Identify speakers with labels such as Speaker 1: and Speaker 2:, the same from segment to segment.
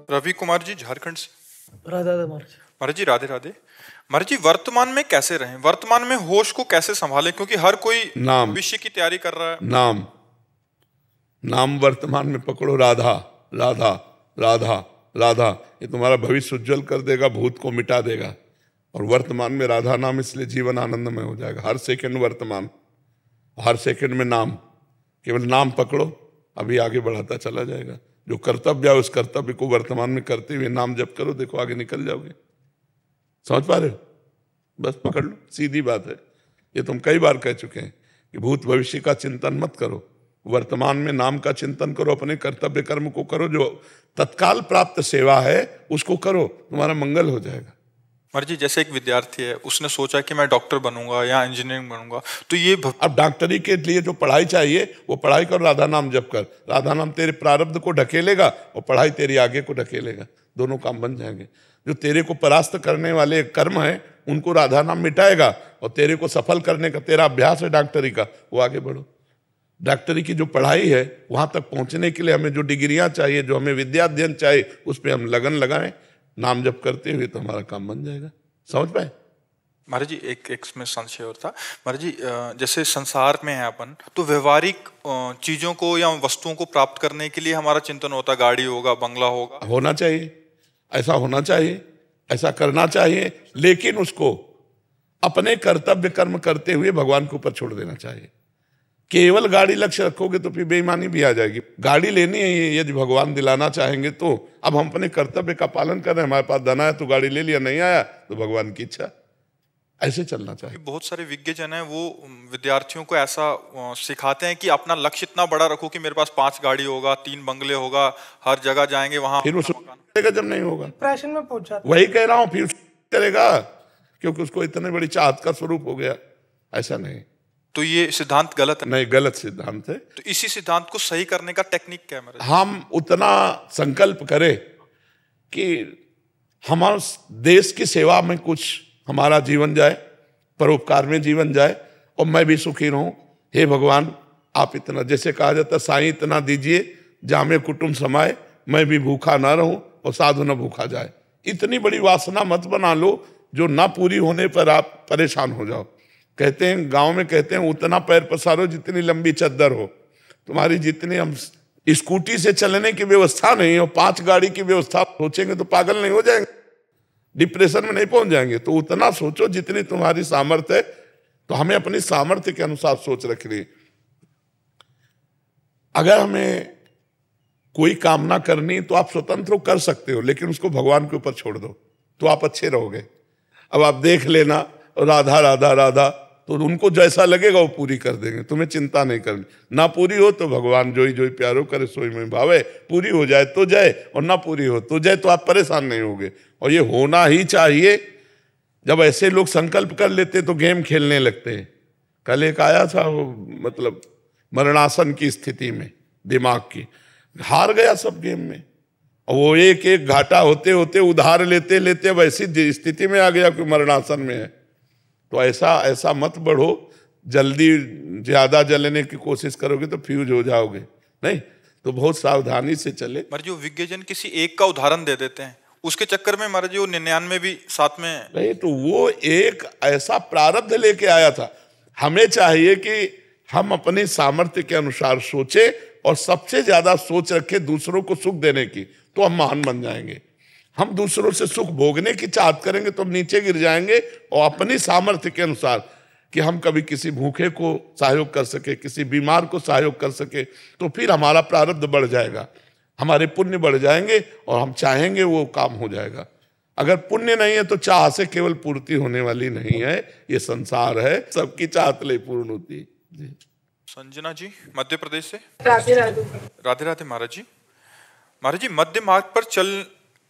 Speaker 1: रवि कुमार जी, झारखंड से।
Speaker 2: राधे राधे
Speaker 1: महाराज जी, राधे राधे। महाराज जी, वर्तमान में कैसे रहें, वर्तमान में होश को कैसे संभालें, क्योंकि हर कोई
Speaker 3: नाम
Speaker 1: भविष्य की तैयारी कर रहा है।
Speaker 3: नाम नाम वर्तमान में पकड़ो, राधा राधा राधा राधा। ये तुम्हारा भविष्य उज्जवल कर देगा, भूत को मिटा देगा। और वर्तमान में राधा नाम, इसलिए जीवन आनंदमय हो जाएगा। हर सेकंड वर्तमान, हर सेकंड में नाम। केवल नाम पकड़ो, अभी आगे बढ़ाता चला जाएगा। जो कर्तव्य है उस कर्तव्य को वर्तमान में करते हुए नाम जप करो, देखो आगे निकल जाओगे। समझ पा रहे हो? बस पकड़ लो, सीधी बात है। ये तुम कई बार कह चुके हैं कि भूत भविष्य का चिंतन मत करो, वर्तमान में नाम का चिंतन करो। अपने कर्तव्य कर्म को करो, जो तत्काल प्राप्त सेवा है उसको करो, तुम्हारा मंगल हो जाएगा।
Speaker 1: महाराज जी, जैसे एक विद्यार्थी है, उसने सोचा कि मैं डॉक्टर बनूंगा या इंजीनियरिंग बनूंगा, तो ये
Speaker 3: अब डॉक्टरी के लिए जो पढ़ाई चाहिए वो पढ़ाई कर, राधा नाम जप कर। राधा नाम तेरे प्रारब्ध को ढकेलेगा और पढ़ाई तेरी आगे को ढकेलेगा, दोनों काम बन जाएंगे। जो तेरे को परास्त करने वाले कर्म है उनको राधा नाम मिटाएगा, और तेरे को सफल करने का तेरा अभ्यास है डॉक्टरी का, वो आगे बढ़ो। डॉक्टरी की जो पढ़ाई है वहां तक पहुंचने के लिए हमें जो डिग्रियां चाहिए, जो हमें विद्याध्ययन चाहिए, उस पर हम लगन लगाएं नाम जप करते हुए, तो हमारा काम बन जाएगा। समझ पाए?
Speaker 1: महाराज जी, एक इसमें संशय और था। महाराज जी, जैसे संसार में है अपन, तो व्यवहारिक चीजों को या वस्तुओं को प्राप्त करने के लिए हमारा चिंतन होता है, गाड़ी होगा, बंगला होगा।
Speaker 3: होना चाहिए, ऐसा होना चाहिए, ऐसा करना चाहिए, लेकिन उसको अपने कर्तव्य कर्म करते हुए भगवान के ऊपर छोड़ देना चाहिए। केवल गाड़ी लक्ष्य रखोगे तो फिर बेईमानी भी आ जाएगी। गाड़ी लेनी है, यदि भगवान दिलाना चाहेंगे तो। अब हम अपने कर्तव्य का पालन कर रहे हैं, हमारे पास धन आया तो गाड़ी ले लिया, नहीं आया तो भगवान की इच्छा। ऐसे चलना चाहिए।
Speaker 1: बहुत सारे विज्ञजन हैं, वो विद्यार्थियों को ऐसा सिखाते हैं कि अपना लक्ष्य इतना बड़ा रखो कि मेरे पास 5 गाड़ी होगा, 3 बंगले होगा, हर जगह जाएंगे वहां।
Speaker 3: फिर उसको जब नहीं होगा,
Speaker 2: डिप्रेशन में पहुंच जाता।
Speaker 3: वही कह रहा हूं, फिर करेगा क्योंकि उसको इतनी बड़ी चाहत का स्वरूप हो गया। ऐसा नहीं,
Speaker 1: तो ये सिद्धांत गलत है?
Speaker 3: नहीं, गलत सिद्धांत है।
Speaker 1: तो इसी सिद्धांत को सही करने का टेक्निक क्या है?
Speaker 3: हम उतना संकल्प करें कि हमारे देश की सेवा में कुछ हमारा जीवन जाए, परोपकार में जीवन जाए, और मैं भी सुखी रहूं। हे भगवान, आप इतना, जैसे कहा जाता है, साईं इतना दीजिए जामे कुटुंब समाए, मैं भी भूखा ना रहूं और साधु न भूखा जाए। इतनी बड़ी वासना मत बना लो जो ना पूरी होने पर आप परेशान हो जाओ। कहते हैं, गांव में कहते हैं, उतना पैर पसारो जितनी लंबी चद्दर हो। तुम्हारी जितनी, हम स्कूटी से चलने की व्यवस्था नहीं हो, 5 गाड़ी की व्यवस्था सोचेंगे तो पागल नहीं हो जाएंगे, डिप्रेशन में नहीं पहुंच जाएंगे। तो उतना सोचो जितनी तुम्हारी सामर्थ्य है। तो हमें अपनी सामर्थ्य के अनुसार सोच रखनी। अगर हमें कोई कामना करनी तो आप स्वतंत्र कर सकते हो, लेकिन उसको भगवान के ऊपर छोड़ दो तो आप अच्छे रहोगे। अब आप देख लेना, राधा राधा राधा, तो उनको जैसा लगेगा वो पूरी कर देंगे, तुम्हें चिंता नहीं करनी। ना पूरी हो तो भगवान जोई जोई प्यारो करे सोई में भावे, पूरी हो जाए तो जय, और ना पूरी हो तो जय, तो आप परेशान नहीं होगे। और ये होना ही चाहिए। जब ऐसे लोग संकल्प कर लेते तो गेम खेलने लगते हैं। कल एक आया था, वो मतलब मरणासन की स्थिति में, दिमाग की, हार गया सब गेम में। और वो एक एक घाटा होते होते, उधार लेते लेते वैसी स्थिति में आ गया कि मरणासन में है। तो ऐसा मत बढ़ो, जल्दी ज्यादा जलने की कोशिश करोगे तो फ्यूज हो जाओगे। नहीं, तो बहुत सावधानी से चले।
Speaker 1: महाराज, जो विज्ञजन किसी एक का उदाहरण दे देते हैं, उसके चक्कर में महाराज जी 99 भी साथ में
Speaker 3: नहीं, तो वो एक ऐसा प्रारब्ध लेके आया था। हमें चाहिए कि हम अपनी सामर्थ्य के अनुसार सोचे, और सबसे ज्यादा सोच रखे दूसरों को सुख देने की, तो हम महान बन जाएंगे। हम दूसरों से सुख भोगने की चाहत करेंगे तो हम नीचे गिर जाएंगे। और अपनी सामर्थ्य के अनुसार कि हम कभी किसी भूखे को सहयोग कर सके, किसी बीमार को सहयोग कर सके, तो फिर हमारा प्रारब्ध बढ़ जाएगा, हमारे पुण्य बढ़ जाएंगे, और हम चाहेंगे वो काम हो जाएगा। अगर पुण्य नहीं है तो चाह से केवल पूर्ति होने वाली नहीं है। ये संसार है, सबकी चाहत ले पूर्ण होती है।
Speaker 1: संजना जी, मध्य प्रदेश से।
Speaker 2: राधे राधे।
Speaker 1: राधे राधे महाराज जी। महाराज जी, मध्य मार्ग पर चल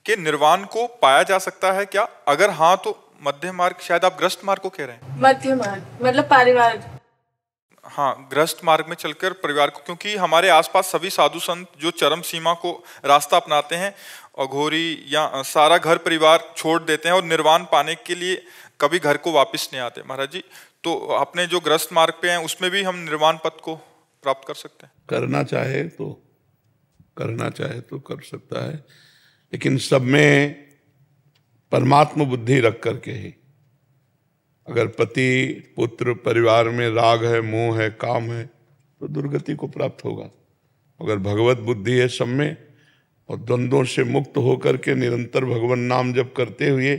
Speaker 1: के निर्वाण को पाया जा सकता है क्या? अगर हाँ तो मध्य मार्ग, शायद आप ग्रस्त मार्ग को कह रहे हैं।
Speaker 2: मध्य मार्ग मतलब परिवार।
Speaker 1: हाँ, ग्रस्त मार्ग में चलकर परिवार को, क्योंकि हमारे आसपास सभी साधु संत जो चरम सीमा को रास्ता अपनाते हैं, अघोरी या सारा घर परिवार छोड़ देते हैं और निर्वाण पाने के लिए कभी घर को वापस नहीं आते। महाराज जी, तो अपने जो ग्रस्त मार्ग पे हैं उसमें भी हम निर्वाण पथ को प्राप्त कर सकते हैं?
Speaker 3: करना चाहे तो कर सकता है, लेकिन सब में परमात्म बुद्धि रख करके ही। अगर पति पुत्र परिवार में राग है, मोह है, काम है, तो दुर्गति को प्राप्त होगा। अगर भगवत बुद्धि है सब में और द्वंद्वों से मुक्त होकर के निरंतर भगवान नाम जप करते हुए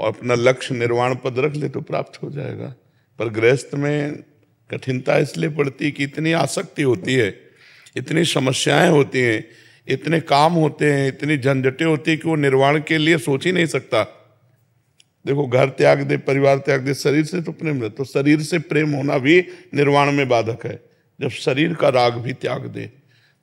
Speaker 3: और अपना लक्ष्य निर्वाण पद रख ले तो प्राप्त हो जाएगा। पर गृहस्थ में कठिनता इसलिए पड़ती कि इतनी आसक्ति होती है, इतनी समस्याएं होती हैं, इतने काम होते हैं, इतनी झंझटें होती है कि वो निर्वाण के लिए सोच ही नहीं सकता। देखो, घर त्याग दे, परिवार त्याग दे, शरीर से तो प्रेम है, तो शरीर से प्रेम होना भी निर्वाण में बाधक है। जब शरीर का राग भी त्याग दे,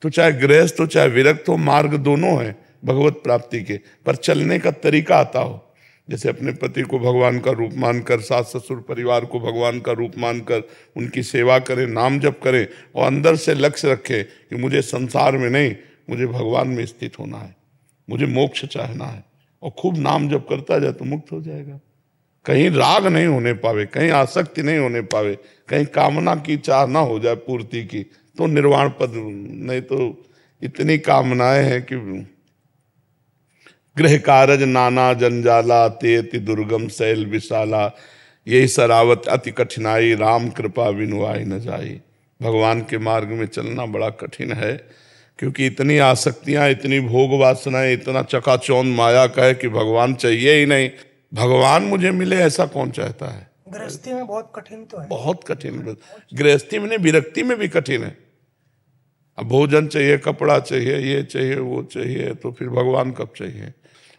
Speaker 3: तो चाहे गृहस्थ हो चाहे विरक्त हो, मार्ग दोनों है भगवत प्राप्ति के, पर चलने का तरीका आता हो। जैसे अपने पति को भगवान का रूप मानकर, सास ससुर परिवार को भगवान का रूप मानकर उनकी सेवा करें, नाम जप करें और अंदर से लक्ष्य रखें कि मुझे संसार में नहीं, मुझे भगवान में स्थित होना है, मुझे मोक्ष चाहना है, और खूब नाम जप करता जाए तो मुक्त हो जाएगा। कहीं राग नहीं होने पावे, कहीं आसक्ति नहीं होने पावे, कहीं कामना की चाह ना हो जाए पूर्ति की, तो निर्वाण पद। नहीं तो इतनी कामनाएं हैं कि गृह कारज नाना जंजाला, ते अति दुर्गम शैल विशाला, यही सरावत अति कठिनाई, राम कृपा बिनु आई न जाई। भगवान के मार्ग में चलना बड़ा कठिन है, क्योंकि इतनी आसक्तियां, इतनी भोग वासनाएं, इतना चकाचौंध माया का है कि भगवान चाहिए ही नहीं। भगवान मुझे मिले ऐसा कौन चाहता है?
Speaker 2: गृहस्थी में बहुत कठिन तो है,
Speaker 3: बहुत कठिन। गृहस्थी में, विरक्ति में भी कठिन है। अब भोजन चाहिए, कपड़ा चाहिए, ये चाहिए, वो चाहिए, तो फिर भगवान कब चाहिए?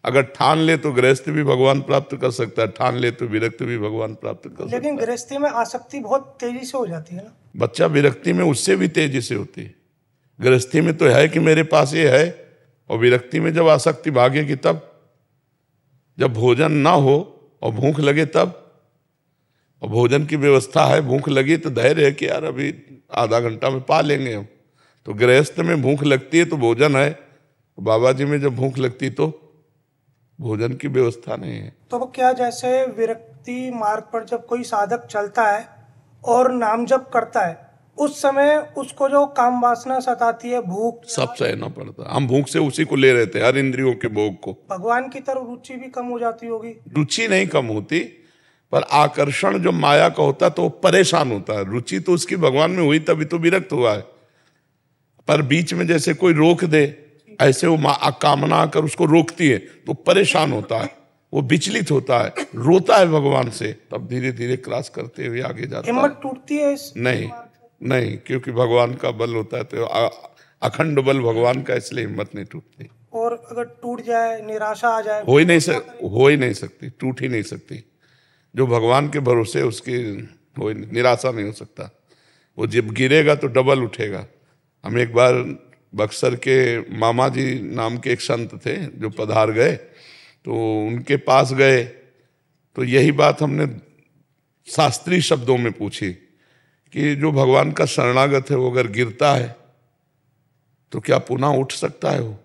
Speaker 3: अगर ठान ले तो गृहस्थ भी भगवान प्राप्त कर सकता है, ठान ले तो विरक्ति भी भगवान प्राप्त कर सकता है।
Speaker 2: लेकिन गृहस्थी में आसक्ति बहुत तेजी से हो जाती है ना।
Speaker 3: बच्चा विरक्ति में उससे भी तेजी से होती है। गृहस्थी में तो है कि मेरे पास ये है, और विरक्ति में जब आसक्ति भागेगी तब, जब भोजन ना हो और भूख लगे तब, और भोजन की व्यवस्था है, भूख लगी तो धैर्य है कि यार अभी आधा घंटा में पा लेंगे हम। तो गृहस्थ में भूख लगती है तो भोजन है, बाबा जी में जब भूख लगती तो भोजन की व्यवस्था नहीं है।
Speaker 2: तो वो क्या, जैसे विरक्ति मार्ग पर जब कोई साधक चलता है और नाम जप करता है, उस समय उसको जो काम वासना सताती है, भूख,
Speaker 3: सब सहना पड़ता है। हम भूख से उसी को ले रहे थे, हर इंद्रियों के भोग को।
Speaker 2: भगवान की तरफ रुचि भी कम हो जाती होगी।
Speaker 3: रुचि नहीं कम होती, पर आकर्षण जो माया का होता है तो वो परेशान होता है। रुचि तो उसकी भगवान में हुई तभी तो विरक्त हुआ है, पर बीच में जैसे कोई रोक दे, ऐसे वो कामना आकर उसको रोकती है तो परेशान होता है, वो विचलित होता है, रोता है भगवान से, तब धीरे धीरे क्रॉस करते हुए आगे जाता है।
Speaker 2: हिम्मत टूटती है
Speaker 3: नहीं, नहीं, क्योंकि भगवान का बल होता है तो अखंड बल भगवान का, इसलिए हिम्मत नहीं टूटती।
Speaker 2: और अगर टूट जाए, निराशा आ जाए,
Speaker 3: हो ही नहीं सकती, टूट ही नहीं सकती। जो भगवान के भरोसे, उसकी निराशा नहीं हो सकता। वो जब गिरेगा तो डबल उठेगा। हम एक बार बक्सर के मामा जी नाम के एक संत थे जो पधार गए, तो उनके पास गए तो यही बात हमने शास्त्रीय शब्दों में पूछी कि जो भगवान का शरणागत है वो अगर गिरता है तो क्या पुनः उठ सकता है? वो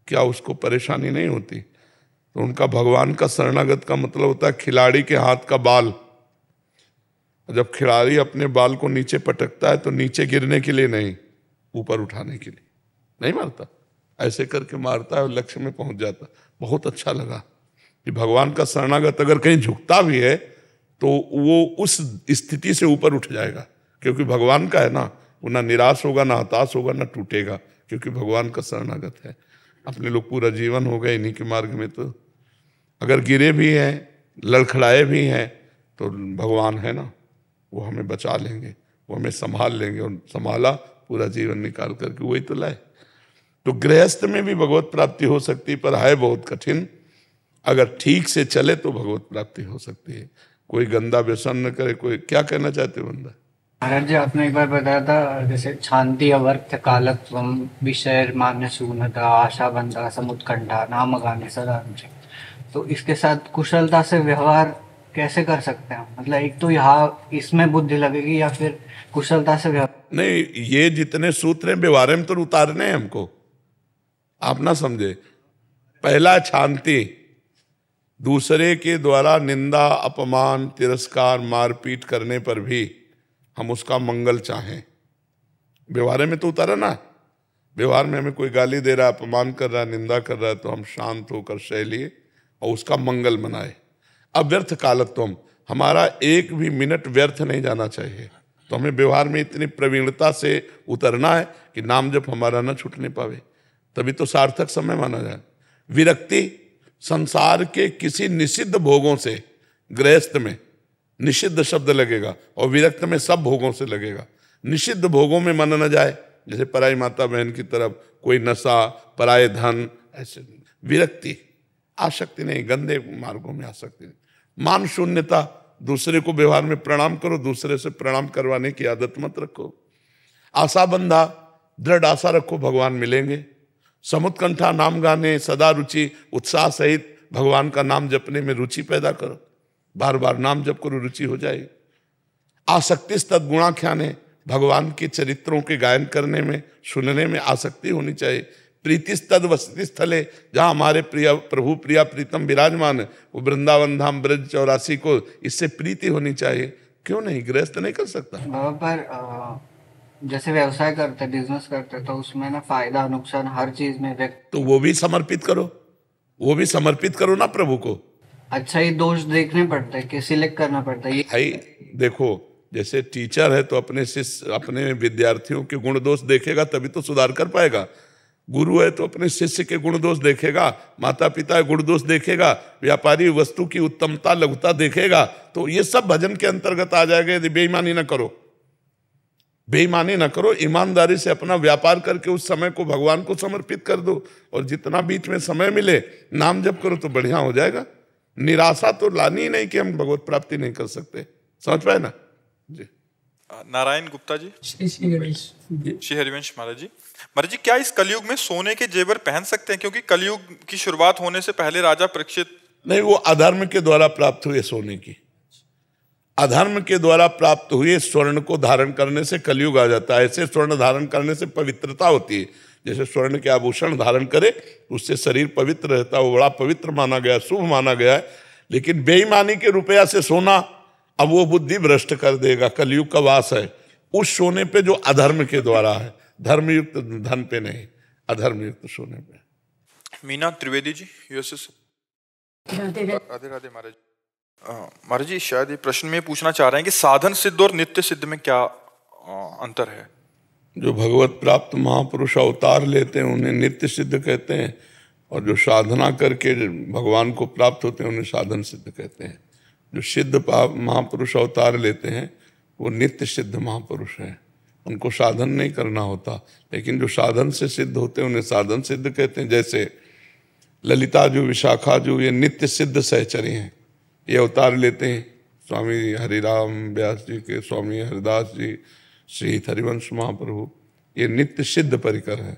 Speaker 3: क्या उसको परेशानी नहीं होती? तो उनका भगवान का शरणागत का मतलब होता है खिलाड़ी के हाथ का बाल। जब खिलाड़ी अपने बाल को नीचे पटकता है तो नीचे गिरने के लिए नहीं, ऊपर उठाने के लिए। नहीं मारता, ऐसे करके मारता है और लक्ष्य में पहुंच जाता। बहुत अच्छा लगा कि भगवान का शरणागत अगर कहीं झुकता भी है तो वो उस स्थिति से ऊपर उठ जाएगा, क्योंकि भगवान का है ना, वो ना निराश होगा, ना हताश होगा, ना टूटेगा, क्योंकि भगवान का शरणागत है। अपने लोग पूरा जीवन हो गए इन्हीं के मार्ग में, तो अगर गिरे भी हैं, लड़खड़ाए भी हैं, तो भगवान है ना, वो हमें बचा लेंगे, वो हमें संभाल लेंगे, और संभाला पूरा जीवन निकाल करके वही तो लाए। तो गृहस्थ में भी भगवत प्राप्ति हो सकती, पर है बहुत कठिन। अगर ठीक से चले तो भगवत प्राप्ति हो सकती है। कोई गंदा व्यसन न करे। कोई क्या कहना चाहते हो बंदा?
Speaker 4: महाराज जी, आपने एक बार बताया था जैसे शांति अवर्थ कालत्वम विषय मान्य शून्यता आशा बंधा समुत्कंठा नाम गाने सदा। तो इसके साथ कुशलता से व्यवहार कैसे कर सकते हैं? मतलब एक तो यहाँ इसमें बुद्धि लगेगी या फिर कुशलता से व्यवहार? नहीं,
Speaker 3: ये जितने सूत्र हैं व्यवहार में तो उतारने हैं हमको, आप ना समझे। पहला शांति, दूसरे के द्वारा निंदा अपमान तिरस्कार मारपीट करने पर भी हम उसका मंगल चाहें, व्यवहार में तो उतारा ना। व्यवहार में हमें कोई गाली दे रहा है, अपमान कर रहा है, निंदा कर रहा है, तो हम शांत होकर सह लिए और उसका मंगल मनाए। अव्यर्थ कालत्वम, हमारा एक भी मिनट व्यर्थ नहीं जाना चाहिए। तो हमें व्यवहार में इतनी प्रवीणता से उतरना है कि नाम जप हमारा न छूटने पावे, तभी तो सार्थक समय माना जाए। विरक्ति, संसार के किसी निषिद्ध भोगों से, गृहस्थ में निषिद्ध शब्द लगेगा और विरक्त में सब भोगों से लगेगा। निषिद्ध भोगों में मन न जाए, जैसे पराई माता बहन की तरफ, कोई नशा, पराये धन, ऐसे विरक्ति, आसक्ति नहीं, गंदे मार्गों में आसक्ति नहीं। मान शून्यता, दूसरे को व्यवहार में प्रणाम करो, दूसरे से प्रणाम करवाने की आदत मत रखो। आशा बंधा, दृढ़ आशा रखो भगवान मिलेंगे। समुत्कंठा, नाम गाने सदा रुचि, उत्साह सहित भगवान का नाम जपने में रुचि पैदा करो, बार बार नाम जप करो, रुचि हो जाएगी। आसक्ति तद्गुणाख्याने, भगवान के चरित्रों के गायन करने में, सुनने में आसक्ति होनी चाहिए। प्रीतिस्तद वसति स्थले, जहाँ हमारे प्रिय प्रभु प्रिया प्रीतम विराजमान है, वो वृंदावन धाम ब्रज 84 को, इससे प्रीति होनी चाहिए। क्यों नहीं, गृहस्थ नहीं कर सकता।
Speaker 4: पर जैसे व्यवसाय करते, बिजनेस करते, तो उसमें ना फायदा नुकसान हर चीज में व्यक्त,
Speaker 3: तो वो भी समर्पित करो, वो भी समर्पित करो ना प्रभु को।
Speaker 4: अच्छा, ये दोष देखने पड़ते हैं कि सिलेक्ट करना पड़ता है।
Speaker 3: भाई देखो, जैसे टीचर है तो अपने शिष्य, अपने विद्यार्थियों के गुण दोष देखेगा तभी तो सुधार कर पाएगा। गुरु है तो अपने शिष्य के गुण दोष देखेगा, माता पिता गुण दोष देखेगा, व्यापारी वस्तु की उत्तमता लघुता देखेगा। तो ये सब भजन के अंतर्गत आ जाएगा। यदि बेईमानी ना करो, बेईमानी ना करो, ईमानदारी से अपना व्यापार करके उस समय को भगवान को समर्पित कर दो, और जितना बीच में समय मिले नाम जप करो तो बढ़िया हो जाएगा। निराशा तो लानी ही नहीं कि हम भगवत प्राप्ति नहीं कर सकते। समझ पाए ना जी।
Speaker 1: नारायण गुप्ता जी।
Speaker 2: श्री गणेश।
Speaker 1: श्री हरिवंश महाराज जी। महाराज जी, क्या इस कलयुग में सोने के जेवर पहन सकते हैं? क्योंकि कलयुग की शुरुआत होने से पहले राजा परीक्षित,
Speaker 3: नहीं, वो अधर्म के द्वारा प्राप्त हुए सोने की, अधर्म के द्वारा प्राप्त हुए स्वर्ण को धारण करने से कलयुग आ जाता है। ऐसे स्वर्ण धारण करने से पवित्रता होती है। जैसे स्वर्ण के आभूषण धारण करे उससे शरीर पवित्र रहता है, वो बड़ा पवित्र माना गया, शुभ माना गया है। लेकिन बेईमानी के रुपया से सोना, अब वो बुद्धि भ्रष्ट कर देगा। कलयुग का वास है उस सोने पे जो अधर्म के द्वारा है, धर्मयुक्त धन पे नहीं, अधर्मयुक्त सोने पे।
Speaker 1: मीना त्रिवेदी जी, यूएसए से। राधे राधे महाराज। महाराज जी, शायद ये प्रश्न में पूछना चाह रहे हैं कि साधन सिद्ध और नित्य सिद्ध में क्या अंतर है?
Speaker 3: जो भगवत प्राप्त महापुरुष अवतार लेते हैं उन्हें नित्य सिद्ध कहते हैं, और जो साधना करके भगवान को प्राप्त होते हैं उन्हें साधन सिद्ध कहते हैं। जो सिद्ध महापुरुष अवतार लेते हैं वो नित्य सिद्ध महापुरुष हैं, उनको साधन नहीं करना होता। लेकिन जो साधन से सिद्ध होते हैं उन्हें साधन सिद्ध कहते हैं। जैसे ललिता जो, विशाखा जो, ये नित्य सिद्ध सहचरी हैं। ये अवतार लेते हैं स्वामी हरिराम व्यास जी के, स्वामी हरिदास जी, श्री हरिवंश महाप्रभु, ये नित्य सिद्ध परिकर है।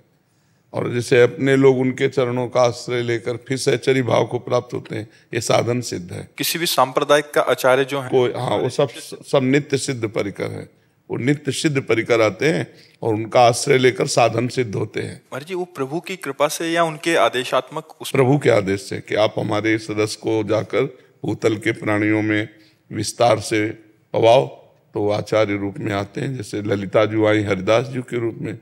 Speaker 3: और जैसे अपने लोग उनके चरणों का आश्रय लेकर फिर सहचरी भाव को प्राप्त होते हैं, ये साधन सिद्ध है।
Speaker 1: किसी भी सांप्रदायिक का आचार्य जो है,
Speaker 3: कोई, हाँ, वो सब नित्य सिद्ध परिकर है। वो नित्य सिद्ध परिकर आते हैं और उनका आश्रय लेकर साधन सिद्ध होते हैं।
Speaker 1: महाराज जी, वो प्रभु की कृपा से या उनके आदेशात्मक
Speaker 3: प्रभु के आदेश से कि आप हमारे सदस्य को जाकर भूतल के प्राणियों में विस्तार से पवाओ, तो वो आचार्य रूप में आते हैं। जैसे ललिता जी आई हरिदास जी के रूप में,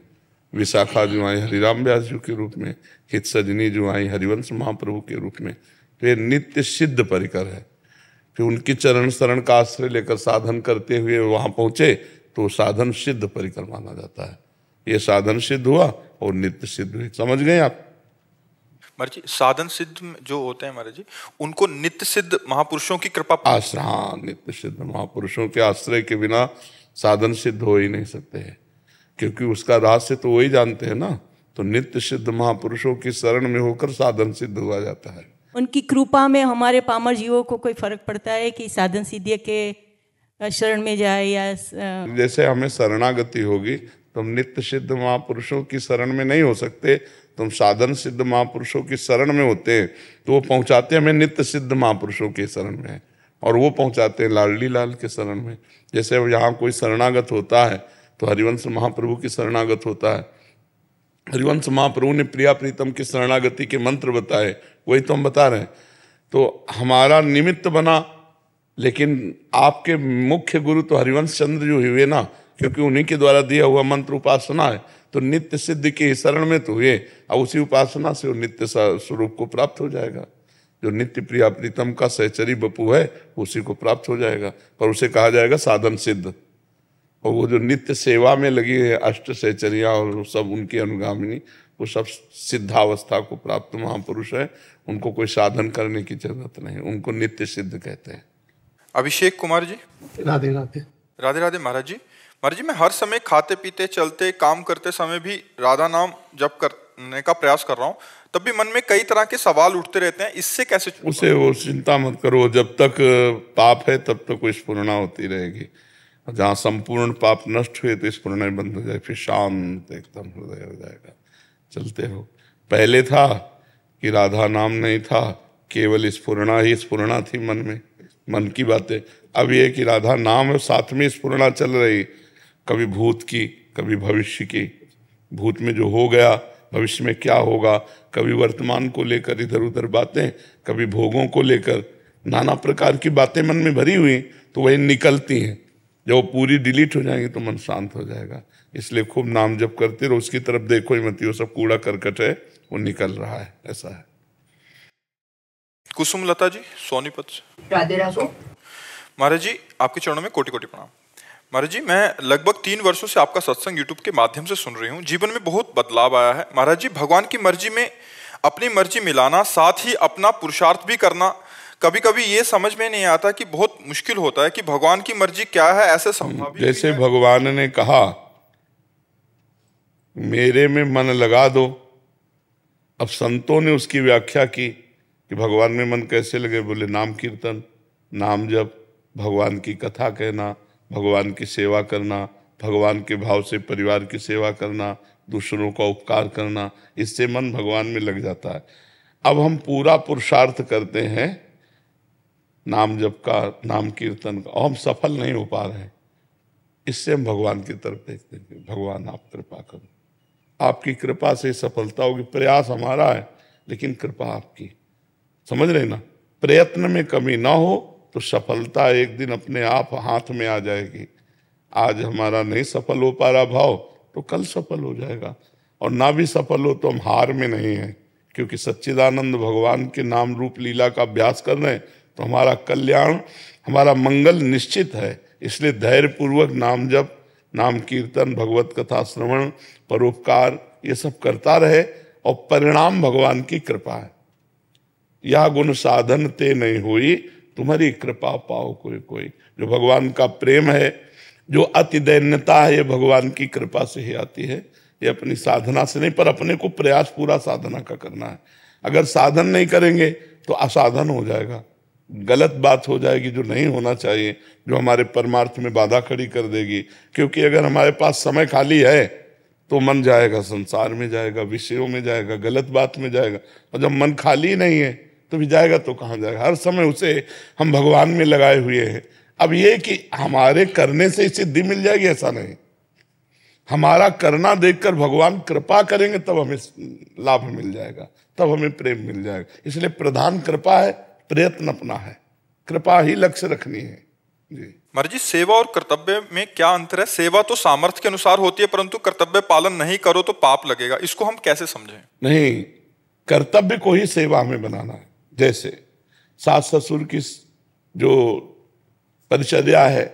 Speaker 3: विशाखा जी आई हरिराम व्यास जी के रूप में, हित सजनी जो आई हरिवंश महाप्रभु के रूप में। तो ये नित्य सिद्ध परिकर है। फिर उनकी चरण शरण का आश्रय लेकर साधन करते हुए वहां पहुंचे तो साधन सिद्ध परिकर माना जाता है। ये साधन सिद्ध हुआ और नित्य सिद्ध हुए। समझ गए आप?
Speaker 1: महाराज जी, साधन सिद्ध जो होते हैं महाराज जी, उनको नित्य सिद्ध महापुरुषों की कृपा,
Speaker 3: आश्रय, हाँ, नित्य सिद्ध महापुरुषों के आश्रय के बिना साधन सिद्ध हो ही नहीं सकते हैं, क्योंकि उसका रहस्य तो वही जानते हैं ना। तो नित्य सिद्ध महापुरुषों की शरण में होकर साधन सिद्ध हुआ जाता है।
Speaker 5: उनकी कृपा में हमारे पामर जीवों को कोई फर्क पड़ता है कि साधन सिद्धि के शरण में जाए या
Speaker 3: जैसे हमें शरणागति होगी तो हम नित्य सिद्ध महापुरुषों की शरण में नहीं हो सकते, तुम साधन सिद्ध महापुरुषों की शरण में होते हैं तो वो पहुंचाते हैं हमें नित्य सिद्ध महापुरुषों के शरण में, और वो पहुंचाते हैं लाडली लाल के शरण में। जैसे यहाँ कोई शरणागत होता है तो हरिवंश महाप्रभु की शरणागत होता है। हरिवंश महाप्रभु ने प्रिया प्रीतम की शरणागति के मंत्र बताए, वही तो हम बता रहे हैं। तो हमारा निमित्त बना, लेकिन आपके मुख्य गुरु तो हरिवंश चंद्र जो हुए ना, क्योंकि उन्हीं के द्वारा दिया हुआ मंत्र उपासना है। तो नित्य सिद्ध के शरण में तो हुए, और उसी उपासना से वो नित्य स्वरूप को प्राप्त हो जाएगा। जो नित्य प्रिया प्रीतम का सहचरी बपू है उसी को प्राप्त हो जाएगा, पर उसे कहा जाएगा साधन सिद्ध। और वो जो नित्य सेवा में लगी है अष्ट सहचरियाँ और सब उनकी अनुगामिनी, वो सब सिद्धावस्था को प्राप्त महापुरुष है, उनको कोई साधन करने की जरूरत नहीं, उनको नित्य सिद्ध कहते हैं।
Speaker 1: अभिषेक कुमार जी।
Speaker 2: राधे राधे।
Speaker 1: राधे राधे महाराज जी। महाराज जी, मैं हर समय खाते पीते चलते काम करते समय भी राधा नाम जप करने का प्रयास कर रहा हूँ, तब भी मन में कई तरह के सवाल उठते रहते हैं, इससे कैसे?
Speaker 3: उसे वो चिंता मत करो, जब तक पाप है तब तक वो स्फुरना होती रहेगी। जहाँ संपूर्ण पाप नष्ट हुए तो स्फुरना बंद हो जाए, फिर शांत एकदम हृदय हो जाएगा। चलते रहो। पहले था कि राधा नाम नहीं था, केवल स्फुरना ही स्फुरना थी मन में, मन की बातें। अब ये कि राधा नाम है, साथ में स्फुरना चल रही, कभी भूत की कभी भविष्य की, भूत में जो हो गया भविष्य में क्या होगा, कभी वर्तमान को लेकर इधर उधर बातें, कभी भोगों को लेकर नाना प्रकार की बातें मन में भरी हुई, तो वही निकलती हैं। जब वो पूरी डिलीट हो जाएंगी तो मन शांत हो जाएगा। इसलिए खूब नाम जप करते रहो, उसकी तरफ देखो ही मत, वो सब कूड़ा करकट है वो निकल रहा है, ऐसा है।
Speaker 1: कुसुम लता जी सोनीपत से।
Speaker 6: राधे राधे।
Speaker 1: महाराज जी, आपके चरणों में कोटि कोटि प्रणाम। महाराज जी, मैं लगभग 3 वर्षों से आपका सत्संग यूट्यूब के माध्यम से सुन रही हूँ। जीवन में बहुत बदलाव आया है। महाराज जी, भगवान की मर्जी में अपनी मर्जी मिलाना, साथ ही अपना पुरुषार्थ भी करना, कभी कभी ये समझ में नहीं आता कि बहुत मुश्किल होता है कि भगवान की मर्जी क्या है, ऐसे संभव।
Speaker 3: जैसे भगवान ने कहा मेरे में मन लगा दो, अब संतों ने उसकी व्याख्या की कि भगवान में मन कैसे लगे, बोले नाम कीर्तन, नाम जप, भगवान की कथा कहना, भगवान की सेवा करना, भगवान के भाव से परिवार की सेवा करना, दूसरों का उपकार करना, इससे मन भगवान में लग जाता है। अब हम पूरा पुरुषार्थ करते हैं नाम जप का, नाम कीर्तन का, और हम सफल नहीं हो पा रहे हैं। इससे हम भगवान की तरफ देखते हैं, भगवान आप कृपा करो, आपकी कृपा से सफलता होगी। प्रयास हमारा है लेकिन कृपा आपकी, समझ रहे ना। प्रयत्न में कमी ना हो तो सफलता एक दिन अपने आप हाथ में आ जाएगी। आज हमारा नहीं सफल हो पा रहा भाव, तो कल सफल हो जाएगा, और ना भी सफल हो तो हम हार में नहीं हैं, क्योंकि सच्चिदानंद भगवान के नाम रूप लीला का अभ्यास कर रहे हैं, तो हमारा कल्याण, हमारा मंगल निश्चित है। इसलिए धैर्यपूर्वक नाम जप, नाम कीर्तन, भगवत कथा श्रवण, परोपकार, ये सब करता रहे, और परिणाम भगवान की कृपा है। यह गुण साधन ते नहीं हुई, तुम्हारी कृपा पाओ कोई कोई। जो भगवान का प्रेम है, जो अति दैन्यता है, ये भगवान की कृपा से ही आती है। ये अपनी साधना से नहीं, पर अपने को प्रयास पूरा साधना का करना है। अगर साधन नहीं करेंगे तो असाधन हो जाएगा, गलत बात हो जाएगी जो नहीं होना चाहिए, जो हमारे परमार्थ में बाधा खड़ी कर देगी। क्योंकि अगर हमारे पास समय खाली है तो मन जाएगा संसार में, जाएगा विषयों में, जाएगा गलत बात में जाएगा, और जब मन खाली नहीं है तो भी जाएगा तो कहाँ जाएगा। हर समय उसे हम भगवान में लगाए हुए हैं। अब ये कि हमारे करने से सिद्धि मिल जाएगी ऐसा नहीं, हमारा करना देखकर भगवान कृपा करेंगे तब हमें लाभ मिल जाएगा, तब हमें प्रेम मिल जाएगा। इसलिए प्रधान कृपा है, प्रयत्न अपना है, कृपा ही लक्ष्य रखनी है जी।
Speaker 1: महाराज जी, सेवा और कर्तव्य में क्या अंतर है? सेवा तो सामर्थ्य के अनुसार होती है, परंतु कर्तव्य पालन नहीं करो तो पाप लगेगा, इसको हम कैसे समझें?
Speaker 3: नहीं, कर्तव्य को ही सेवा में बनाना है। जैसे सास ससुर की जो परिचर्या है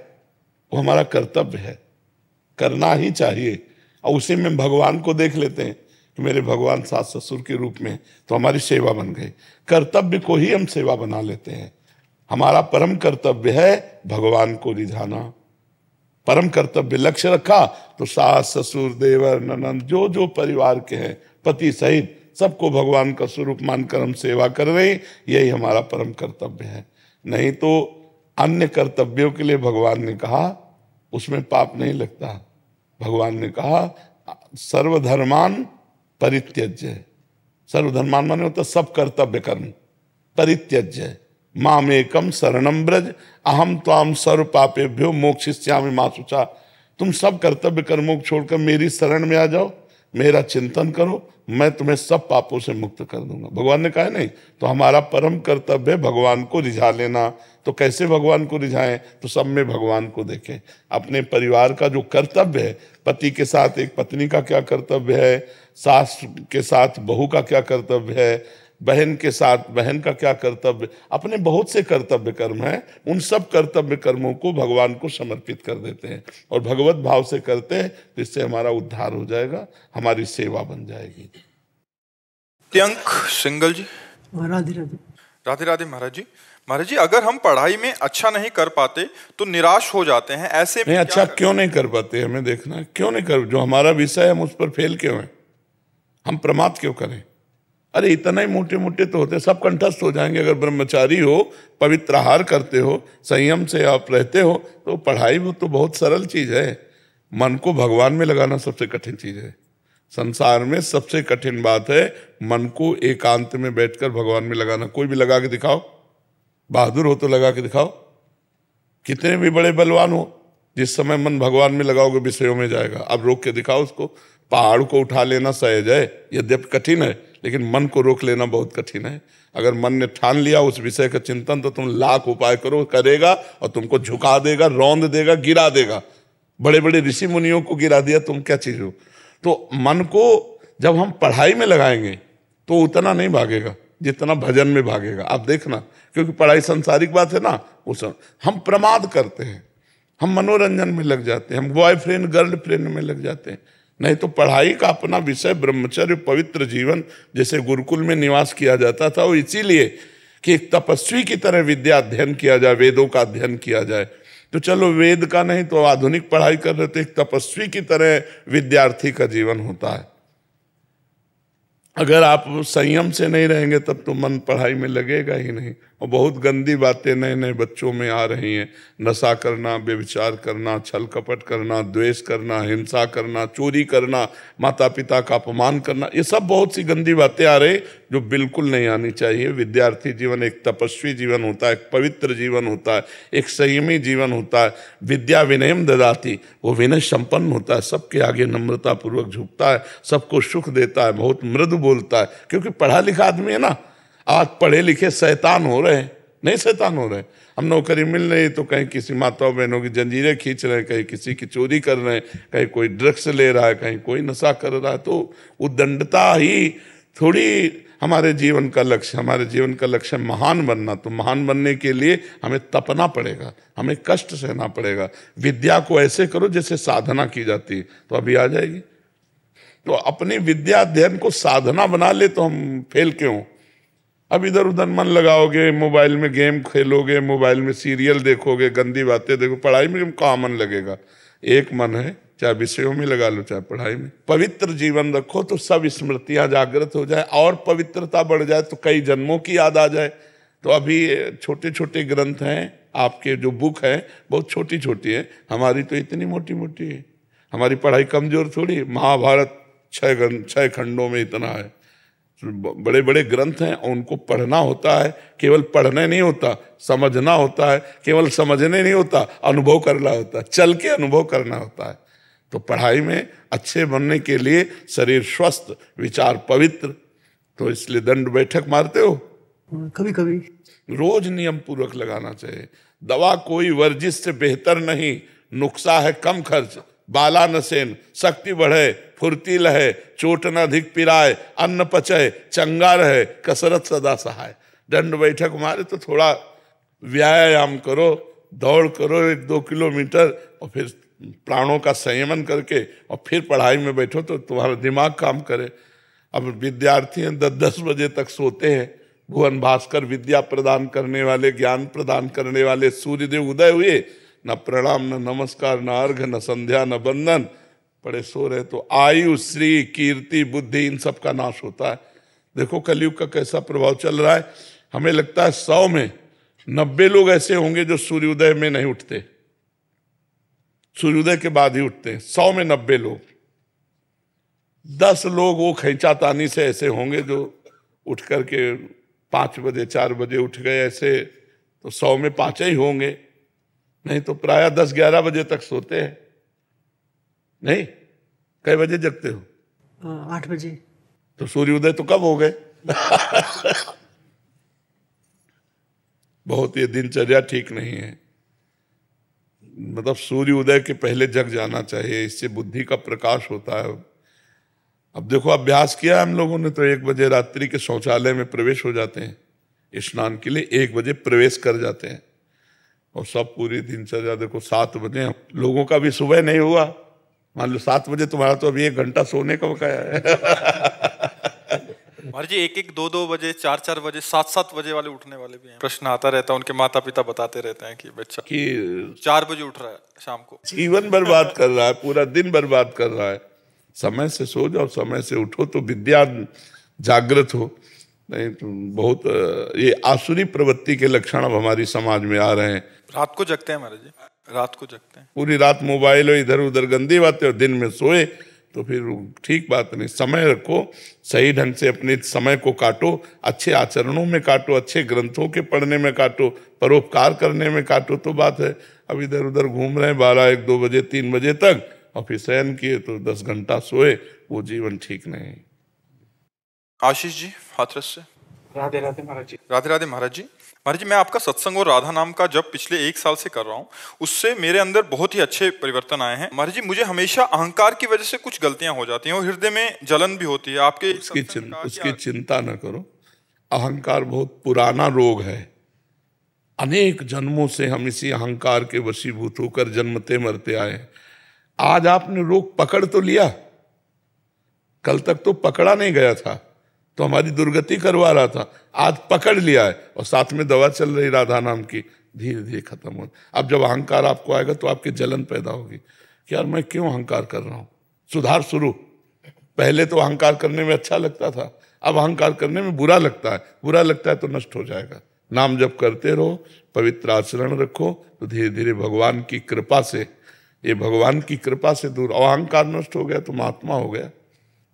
Speaker 3: वो हमारा कर्तव्य है, करना ही चाहिए, और उसी में भगवान को देख लेते हैं कि मेरे भगवान सास ससुर के रूप में, तो हमारी सेवा बन गई। कर्तव्य को ही हम सेवा बना लेते हैं। हमारा परम कर्तव्य है भगवान को रिझाना, परम कर्तव्य लक्ष्य रखा तो सास ससुर देवर ननंद जो जो परिवार के हैं, पति सहित सबको भगवान का स्वरूप मानकर हम सेवा कर रहे हैं, यही हमारा परम कर्तव्य है। नहीं तो अन्य कर्तव्यों के लिए भगवान ने कहा उसमें पाप नहीं लगता। भगवान ने कहा सर्वधर्मान परित्यज्य, सर्वधर्मान माने होता सब कर्तव्य कर्म, परित्यज्य मामेकम शरणम ब्रज अहम त्वाम सर्व पापेभ्यो मोक्षयिष्यामि मा शुचा। तुम सब कर्तव्य कर्मों को छोड़कर मेरी शरण में आ जाओ, मेरा चिंतन करो, मैं तुम्हें सब पापों से मुक्त कर दूंगा। भगवान ने कहा नहीं, तो हमारा परम कर्तव्य है भगवान को रिझा लेना। तो कैसे भगवान को रिझाएं? तो सब में भगवान को देखें। अपने परिवार का जो कर्तव्य है, पति के साथ एक पत्नी का क्या कर्तव्य है, सास के साथ बहू का क्या कर्तव्य है, बहन के साथ बहन का क्या कर्तव्य, अपने बहुत से कर्तव्य कर्म हैं, उन सब कर्तव्य कर्मों को भगवान को समर्पित कर देते हैं और भगवत भाव से करते हैं, तो इससे हमारा उद्धार हो जाएगा, हमारी सेवा बन जाएगी।
Speaker 1: त्यंक सिंगल जी।
Speaker 2: राधे राधे।
Speaker 1: राधे राधे महाराज जी। महाराज जी, अगर हम पढ़ाई में अच्छा नहीं कर पाते तो निराश हो जाते हैं, ऐसे
Speaker 3: नहीं अच्छा क्यों नहीं कर पाते, हमें देखना है क्यों नहीं कर, जो हमारा विषय है हम उस पर फेल क्यों हैं, हम प्रमाद क्यों करें? अरे इतना ही मोटे मोटे तो होते, सब कंठस्थ हो जाएंगे। अगर ब्रह्मचारी हो, पवित्र आहार करते हो, संयम से आप रहते हो, तो पढ़ाई वो तो बहुत सरल चीज है। मन को भगवान में लगाना सबसे कठिन चीज है। संसार में सबसे कठिन बात है मन को एकांत में बैठकर भगवान में लगाना। कोई भी लगा के दिखाओ, बहादुर हो तो लगा के दिखाओ, कितने भी बड़े बलवान हो, जिस समय मन भगवान में लगाओगे विषयों में जाएगा। अब रोक के दिखाओ उसको। पहाड़ को उठा लेना सहज है, यद्यपि कठिन है, लेकिन मन को रोक लेना बहुत कठिन है। अगर मन ने ठान लिया उस विषय का चिंतन, तो तुम लाख उपाय करो, करेगा और तुमको झुका देगा, रौंद देगा, गिरा देगा। बड़े बड़े ऋषि मुनियों को गिरा दिया, तुम क्या चीज हो? तो मन को जब हम पढ़ाई में लगाएंगे तो उतना नहीं भागेगा जितना भजन में भागेगा। आप देखना, क्योंकि पढ़ाई सांसारिक बात है ना, उस हम प्रमाद करते हैं, हम मनोरंजन में लग जाते हैं, हम बॉयफ्रेंड गर्लफ्रेंड में लग जाते हैं। नहीं तो पढ़ाई का अपना विषय ब्रह्मचर्य पवित्र जीवन, जैसे गुरुकुल में निवास किया जाता था, वो इसीलिए कि एक तपस्वी की तरह विद्या अध्ययन किया जाए, वेदों का अध्ययन किया जाए। तो चलो वेद का नहीं तो आधुनिक पढ़ाई कर रहे, तो एक तपस्वी की तरह विद्यार्थी का जीवन होता है। अगर आप संयम से नहीं रहेंगे तब तो मन पढ़ाई में लगेगा ही नहीं। और बहुत गंदी बातें नए नए बच्चों में आ रही हैं, नशा करना, व्यभिचार करना, छल कपट करना, द्वेष करना, हिंसा करना, चोरी करना, माता पिता का अपमान करना, ये सब बहुत सी गंदी बातें आ रही जो बिल्कुल नहीं आनी चाहिए। विद्यार्थी जीवन एक तपस्वी जीवन होता है, एक पवित्र जीवन होता है, एक संयमी जीवन होता है। विद्या विनयम ददाति, वो विनय संपन्न होता है, सबके आगे नम्रता पूर्वक झुकता है, सबको सुख देता है, बहुत मृदु बोलता है। क्योंकि पढ़ा लिखा आदमी है ना। आज पढ़े लिखे शैतान हो रहे हैं, नहीं शैतान हो रहे हैं। हम नौकरी मिल रही तो कहीं किसी माताओं बहनों की जंजीरें खींच रहे हैं, कहीं किसी की चोरी कर रहे हैं, कहीं कोई ड्रग्स ले रहा है, कहीं कोई नशा कर रहा है। तो उद्दंडता ही थोड़ी हमारे जीवन का लक्ष्य। हमारे जीवन का लक्ष्य महान बनना। तो महान बनने के लिए हमें तपना पड़ेगा, हमें कष्ट सहना पड़ेगा। विद्या को ऐसे करो जैसे साधना की जाती है, तो अभी आ जाएगी। तो अपनी विद्या अध्ययन को साधना बना ले तो हम फेल क्यों? अब इधर उधर मन लगाओगे, मोबाइल में गेम खेलोगे, मोबाइल में सीरियल देखोगे, गंदी बातें देखो, पढ़ाई में कहाँ मन लगेगा? एक मन है, चाहे विषयों में लगा लो चाहे पढ़ाई में। पवित्र जीवन रखो तो सब स्मृतियां जागृत हो जाए, और पवित्रता बढ़ जाए तो कई जन्मों की याद आ जाए। तो अभी छोटे छोटे ग्रंथ हैं, आपके जो बुक है बहुत छोटी छोटी है, हमारी तो इतनी मोटी मोटी है। हमारी पढ़ाई कमजोर थोड़ी। महाभारत 6 खंडों में इतना है। बड़े बड़े ग्रंथ हैं और उनको पढ़ना होता है। केवल पढ़ने नहीं होता, समझना होता है। केवल समझने नहीं होता, अनुभव करना होता है, चल के अनुभव करना होता है। तो पढ़ाई में अच्छे बनने के लिए शरीर स्वस्थ, विचार पवित्र, तो इसलिए दंड बैठक मारते हो?
Speaker 2: कभी कभी
Speaker 3: रोज नियम पूर्वक लगाना चाहिए। दवा कोई वर्जिश से बेहतर नहीं, नुस्खा है कम खर्च, बाला नसेन, शक्ति बढ़े, फुर्ती लहे, चोट न अधिक पिराए, अन्न पचे, चंगा रहे, कसरत सदा सहाय। दंड बैठक मारे तो थोड़ा व्यायाम करो, दौड़ करो 1-2 किलोमीटर, और फिर प्राणों का संयमन करके और फिर पढ़ाई में बैठो तो तुम्हारा दिमाग काम करे। अब विद्यार्थी 10-10 बजे तक सोते हैं। भुवन भास्कर विद्या प्रदान करने वाले, ज्ञान प्रदान करने वाले सूर्यदेव उदय हुए, न प्रणाम, न नमस्कार, न अर्घ, न संध्या, न बंदन, पड़े सो रहे। तो आयु, श्री, कीर्ति, बुद्धि, इन सब का नाश होता है। देखो कलयुग का कैसा प्रभाव चल रहा है। हमें लगता है 100 में 90 लोग ऐसे होंगे जो सूर्योदय में नहीं उठते, सूर्योदय के बाद ही उठते हैं। 100 में 90 लोग। 10 लोग वो खींचातानी से ऐसे होंगे जो उठ करके 5 बजे 4 बजे उठ गए ऐसे, तो 100 में 5 ही होंगे। नहीं तो प्रायः 10-11 बजे तक सोते हैं। नहीं, कई बजे जगते हो?
Speaker 6: 8 बजे।
Speaker 3: तो सूर्योदय तो कब हो गए? बहुत ये दिनचर्या ठीक नहीं है। मतलब सूर्योदय के पहले जग जाना चाहिए, इससे बुद्धि का प्रकाश होता है। अब देखो अभ्यास किया हम लोगों ने, तो 1 बजे रात्रि के शौचालय में प्रवेश हो जाते हैं स्नान के लिए, 1 बजे प्रवेश कर जाते हैं। और सब पूरी दिनचर्या देखो 7 बजे, लोगों का भी सुबह नहीं हुआ। मान लो 7 बजे, तुम्हारा तो अभी 1 घंटा सोने का बकाया है।
Speaker 1: महाराज जी 1-1, 2-2 बजे, 4-4 बजे, 7-7 बजे वाले उठने वाले भी हैं। प्रश्न आता रहता है, उनके माता पिता बताते रहते हैं कि बच्चा
Speaker 3: कि
Speaker 1: 4 बजे उठ रहा है शाम को,
Speaker 3: जीवन बर्बाद कर रहा है, पूरा दिन बर्बाद कर रहा है। समय से सो जाओ, समय से उठो तो विद्या जागृत हो। नहीं तो बहुत ये आसुरी प्रवृत्ति के लक्षण अब हमारी समाज में आ रहे हैं।
Speaker 1: रात को जगते हैं महाराज जी, रात को जगते हैं,
Speaker 3: पूरी रात मोबाइल हो, इधर उधर गंदी बातें, और दिन में सोए तो फिर ठीक बात नहीं। समय रखो, सही ढंग से अपने समय को काटो, अच्छे आचरणों में काटो, अच्छे ग्रंथों के पढ़ने में काटो, परोपकार करने में काटो, तो बात है। अब इधर उधर घूम रहे हैं 12-1, 2 बजे, 3 बजे तक, और फिर शयन किए तो 10 घंटा सोए, वो जीवन ठीक नहीं।
Speaker 1: आशीष जी हाथरस से।
Speaker 6: राधे राधे महाराज जी।
Speaker 1: राधे राधे महाराज जी। महाराज जी मैं आपका सत्संग और राधा नाम का जब पिछले 1 साल से कर रहा हूँ, उससे मेरे अंदर बहुत ही अच्छे परिवर्तन आए हैं। महाराज जी मुझे हमेशा अहंकार की वजह से कुछ गलतियां हो जाती हैं और हृदय में जलन भी होती है। आपके
Speaker 3: उसकी चिंता न करो। अहंकार बहुत पुराना रोग है, अनेक जन्मों से हम इसी अहंकार के वशीभूत होकर जन्मते मरते आए हैं। आज आपने रोग पकड़ तो लिया, कल तक तो पकड़ा नहीं गया था, तो हमारी दुर्गति करवा रहा था। आज पकड़ लिया है और साथ में दवा चल रही राधा नाम की, धीरे धीरे खत्म हो। अब जब अहंकार आपको आएगा तो आपकी जलन पैदा होगी कि यार मैं क्यों अहंकार कर रहा हूं। सुधार शुरू। पहले तो अहंकार करने में अच्छा लगता था, अब अहंकार करने में बुरा लगता है। बुरा लगता है तो नष्ट हो जाएगा। नाम जप करते रहो, पवित्र आचरण रखो, तो धीरे धीरे भगवान की कृपा से, ये भगवान की कृपा से दूर। और अहंकार नष्ट हो गया तो महात्मा हो गया,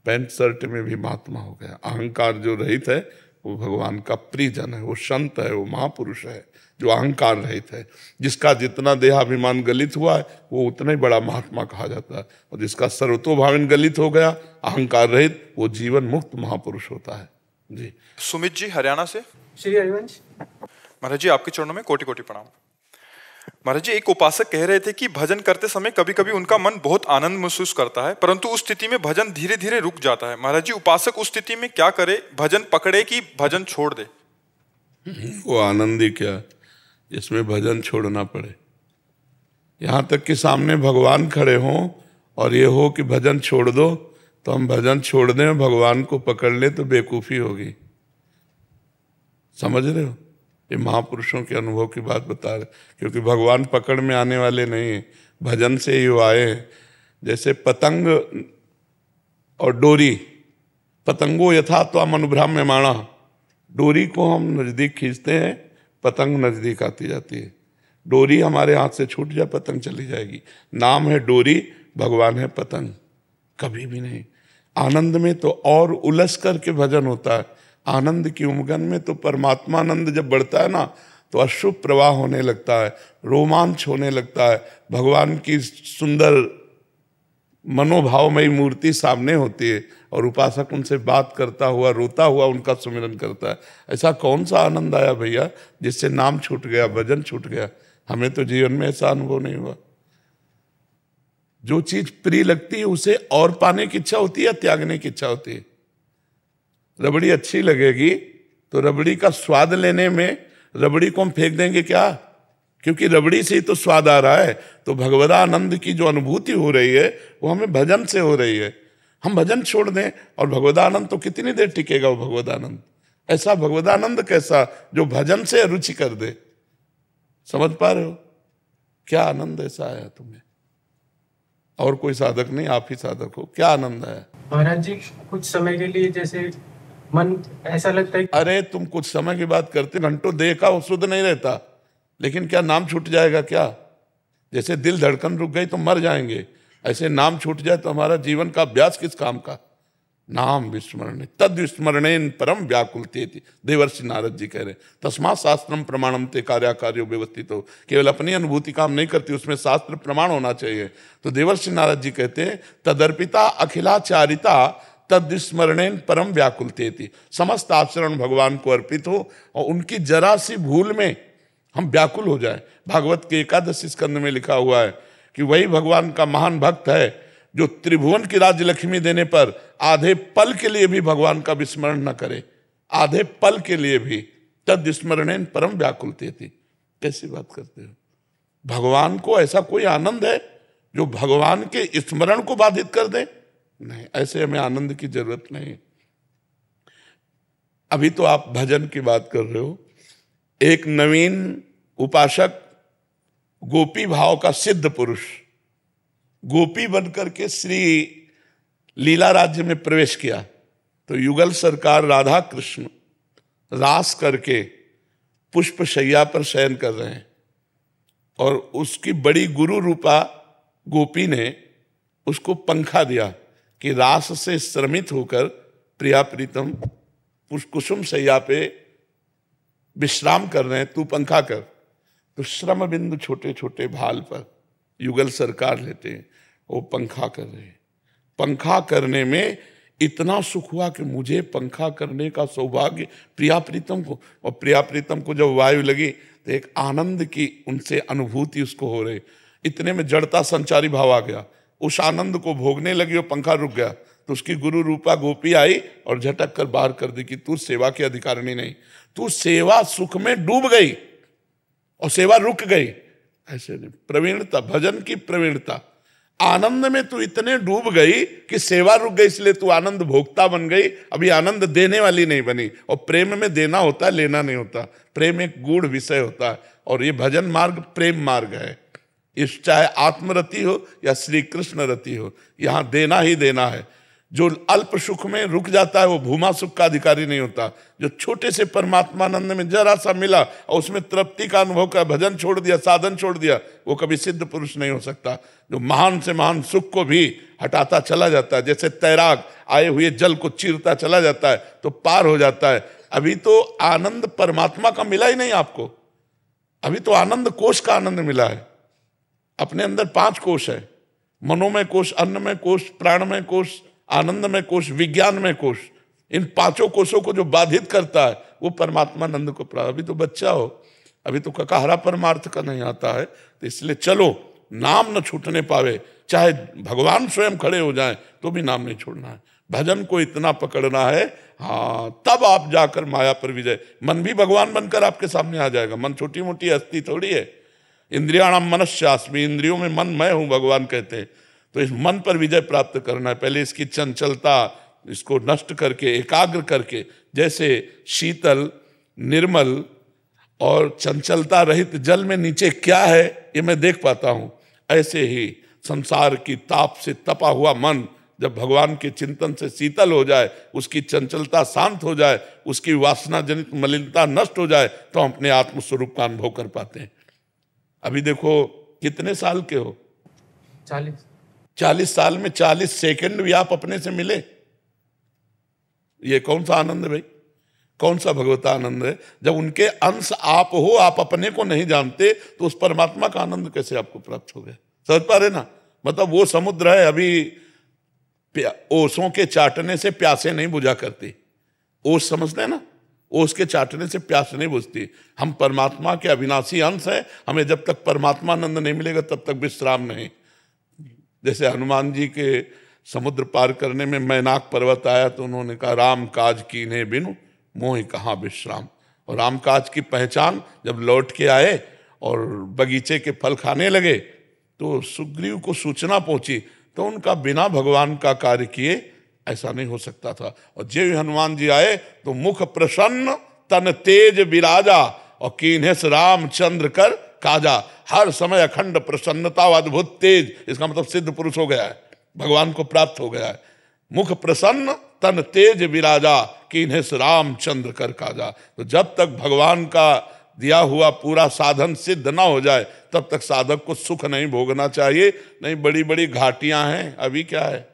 Speaker 3: पैंट शर्ट में भी महात्मा हो गया। अहंकार जो रहित है वो भगवान का प्रियजन है, वो संत है, वो महापुरुष है जो अहंकार रहित है। जिसका जितना देहाभिमान गलित हुआ है वो उतना ही बड़ा महात्मा कहा जाता है, और जिसका सर्वतोभावन गलित हो गया, अहंकार रहित, वो जीवन मुक्त महापुरुष होता है। जी।
Speaker 1: सुमित जी हरियाणा से।
Speaker 6: श्री हरिवंश।
Speaker 1: महाराज जी आपके चरणों में कोटि कोटि प्रणाम। महाराज जी एक उपासक कह रहे थे कि भजन करते समय कभी कभी उनका मन बहुत आनंद महसूस करता है, परंतु उस स्थिति में भजन धीरे धीरे रुक जाता है। महाराज जी उपासक उस स्थिति में क्या करे, भजन पकड़े कि भजन छोड़ दे?
Speaker 3: वो आनंद ही क्या जिसमें भजन छोड़ना पड़े। यहाँ तक कि सामने भगवान खड़े हों और ये हो कि भजन छोड़ दो, तो हम भजन छोड़ दें, भगवान को पकड़ ले तो बेवकूफ़ी होगी। समझ रहे हो? ये महापुरुषों के अनुभव की बात बता रहे, क्योंकि भगवान पकड़ में आने वाले नहीं है, भजन से ही वो आए हैं। जैसे पतंग और डोरी, पतंगो यथा त्वम अनुभ्राम्यमाणा, डोरी को हम नजदीक खींचते हैं, पतंग नजदीक आती जाती है। डोरी हमारे हाथ से छूट जाए, पतंग चली जाएगी। नाम है डोरी, भगवान है पतंग, कभी भी नहीं। आनंद में तो और उलझ करके भजन होता है। आनंद की उमगन में तो परमात्मानंद जब बढ़ता है ना, तो अशुभ प्रवाह होने लगता है, रोमांच होने लगता है। भगवान की सुंदर मनोभावमयी मूर्ति सामने होती है और उपासक उनसे बात करता हुआ, रोता हुआ उनका सुमिरन करता है। ऐसा कौन सा आनंद आया भैया जिससे नाम छूट गया, भजन छूट गया? हमें तो जीवन में ऐसा अनुभव नहीं हुआ। जो चीज प्रिय लगती है उसे और पाने की इच्छा होती है, त्यागने की इच्छा होती है। रबड़ी अच्छी लगेगी तो रबड़ी का स्वाद लेने में रबड़ी को हम फेंक देंगे क्या? क्योंकि रबड़ी से ही तो स्वाद आ रहा है। तो भगवदानंद की जो अनुभूति हो रही है वो हमें भजन से हो रही है। हम भजन छोड़ दें और भगवदानंद तो कितनी देर टिकेगा वो भगवदानंद? ऐसा भगवदानंद कैसा जो भजन से रुचि कर दे। समझ पा रहे हो? क्या आनंद ऐसा आया तुम्हें? और कोई साधक नहीं, आप ही साधक हो। क्या आनंद आया
Speaker 6: महाराज जी? कुछ समय के लिए जैसे मन ऐसा लगता है।
Speaker 3: अरे तुम कुछ समय की बात करते, घंटों देह का वो शुद्ध नहीं रहता, लेकिन क्या नाम छूट जाएगा क्या? जैसे दिल धड़कन रुक गई तो मर जाएंगे, ऐसे नाम छूट जाए तो हमारा जीवन का अभ्यास किस काम का? नाम विस्मरण तद विस्मरणेन परम व्याकुलते थी, देवर्षि नारद जी कह रहे। तस्मात् शास्त्रम प्रमाणम ते कार्याकार्यो व्यवस्थित हो। केवल अपनी अनुभूति काम नहीं करती, उसमें शास्त्र प्रमाण होना चाहिए। तो देवर्षि नारद जी कहते हैं तदर्पिता अखिलाचारिता तद स्मरणेन परम व्याकुलतेति। समस्त आचरण भगवान को अर्पित हो और उनकी जरा सी भूल में हम व्याकुल हो जाए। भागवत के 11 स्कंद में लिखा हुआ है कि वही भगवान का महान भक्त है जो त्रिभुवन की राज्य लक्ष्मी देने पर आधे पल के लिए भी भगवान का विस्मरण न करे, आधे पल के लिए भी। तद स्मरणेन परम व्याकुलतेति। कैसी बात करते हो? भगवान को ऐसा कोई आनंद है जो भगवान के स्मरण को बाधित कर दे? नहीं, ऐसे हमें आनंद की जरूरत नहीं। अभी तो आप भजन की बात कर रहे हो। एक नवीन उपासक गोपी भाव का सिद्ध पुरुष गोपी बनकर के श्री लीला राज्य में प्रवेश किया तो युगल सरकार राधा कृष्ण रास करके पुष्प शैया पर शयन कर रहे हैं और उसकी बड़ी गुरु रूपा गोपी ने उसको पंखा दिया कि रास से श्रमित होकर प्रिया प्रीतम कुसुम शैया पे विश्राम कर रहे हैं, तू पंखा कर। तो श्रम बिंदु छोटे छोटे भाल पर युगल सरकार लेते हैं, वो पंखा कर रहे हैं। पंखा करने में इतना सुख हुआ कि मुझे पंखा करने का सौभाग्य प्रिया प्रीतम को, और प्रिया प्रीतम को जब वायु लगी तो एक आनंद की उनसे अनुभूति उसको हो रही। इतने में जड़ता संचारी भाव आ गया, उस आनंद को भोगने लगी और पंखा रुक गया। तो उसकी गुरु रूपा गोपी आई और झटक कर बाहर कर दी कि तू सेवा की अधिकारिणी नहीं, तू सेवा सुख में डूब गई और सेवा रुक गई। ऐसे नहीं, प्रवीणता, भजन की प्रवीणता। आनंद में तू इतने डूब गई कि सेवा रुक गई, इसलिए तू आनंद भोक्ता बन गई, अभी आनंद देने वाली नहीं बनी। और प्रेम में देना होता है, लेना नहीं होता। प्रेम एक गूढ़ विषय होता है और ये भजन मार्ग प्रेम मार्ग है। इस चाहे आत्मरति हो या श्री कृष्ण रति हो, यहां देना ही देना है। जो अल्प सुख में रुक जाता है वो भूमा सुख का अधिकारी नहीं होता। जो छोटे से परमात्मानंद में जरा सा मिला और उसमें तृप्ति का अनुभव कर भजन छोड़ दिया, साधन छोड़ दिया, वो कभी सिद्ध पुरुष नहीं हो सकता। जो महान से महान सुख को भी हटाता चला जाता है, जैसे तैराक आए हुए जल को चीरता चला जाता है तो पार हो जाता है। अभी तो आनंद परमात्मा का मिला ही नहीं आपको, अभी तो आनंद कोश का आनंद मिला है। अपने अंदर 5 कोश है, मनोमय कोश, अन्नमय कोश, प्राणमय कोश, आनंदमय कोश, विज्ञानमय कोश। इन 5 कोशों को जो बाधित करता है वो परमात्मानंद को प्राप्त। अभी तो बच्चा हो, अभी तो ककाहरा परमार्थ का नहीं आता है, तो इसलिए चलो नाम न छूटने पावे, चाहे भगवान स्वयं खड़े हो जाएं तो भी नाम नहीं छोड़ना है। भजन को इतना पकड़ना है, हाँ, तब आप जाकर माया पर विजय। मन भी भगवान बनकर आपके सामने आ जाएगा। मन छोटी मोटी हस्ती थोड़ी है। इंद्रियाणाम मनस्यास्मि, इंद्रियों में मन मैं हूं भगवान कहते हैं। तो इस मन पर विजय प्राप्त करना है। पहले इसकी चंचलता, इसको नष्ट करके एकाग्र करके, जैसे शीतल निर्मल और चंचलता रहित जल में नीचे क्या है ये मैं देख पाता हूं, ऐसे ही संसार की ताप से तपा हुआ मन जब भगवान के चिंतन से शीतल हो जाए, उसकी चंचलता शांत हो जाए, उसकी वासना जनित मलिनता नष्ट हो जाए, तो हम अपने आत्मस्वरूप का अनुभव कर पाते हैं। अभी देखो कितने साल के हो? 40 साल में 40 सेकंड भी आप अपने से मिले, ये कौन सा आनंद है भाई? कौन सा भगवता आनंद है? जब उनके अंश आप हो, आप अपने को नहीं जानते, तो उस परमात्मा का आनंद कैसे आपको प्राप्त हो गया? समझ पा रहे ना? मतलब वो समुद्र है, अभी ओसों के चाटने से प्यासे नहीं बुझा करती। ओस समझते हैं ना? ओस के चाटने से प्यास नहीं बुझती। हम परमात्मा के अविनाशी अंश हैं, हमें जब तक परमात्मा आनंद नहीं मिलेगा तब तक विश्राम नहीं। जैसे हनुमान जी के समुद्र पार करने में मैनाक पर्वत आया तो उन्होंने कहा राम काज कीन्हे बिनु मोहि कहाँ विश्राम। और राम काज की पहचान जब लौट के आए और बगीचे के फल खाने लगे तो सुग्रीव को सूचना पहुंची, तो उनका बिना भगवान का कार्य किए ऐसा नहीं हो सकता था। और जब हनुमान जी आए तो मुख प्रसन्न तन तेज विराजा और कीन्हेस रामचंद्र कर काजा। हर समय अखंड प्रसन्नता व अद्भुत तेज, इसका मतलब सिद्ध पुरुष हो गया है, भगवान को प्राप्त हो गया है। मुख प्रसन्न तन तेज विराजा कीन्हेस रामचंद्र कर काजा। तो जब तक भगवान का दिया हुआ पूरा साधन सिद्ध ना हो जाए तब तक साधक को सुख नहीं भोगना चाहिए। नहीं, बड़ी बड़ी घाटियां हैं। अभी क्या है?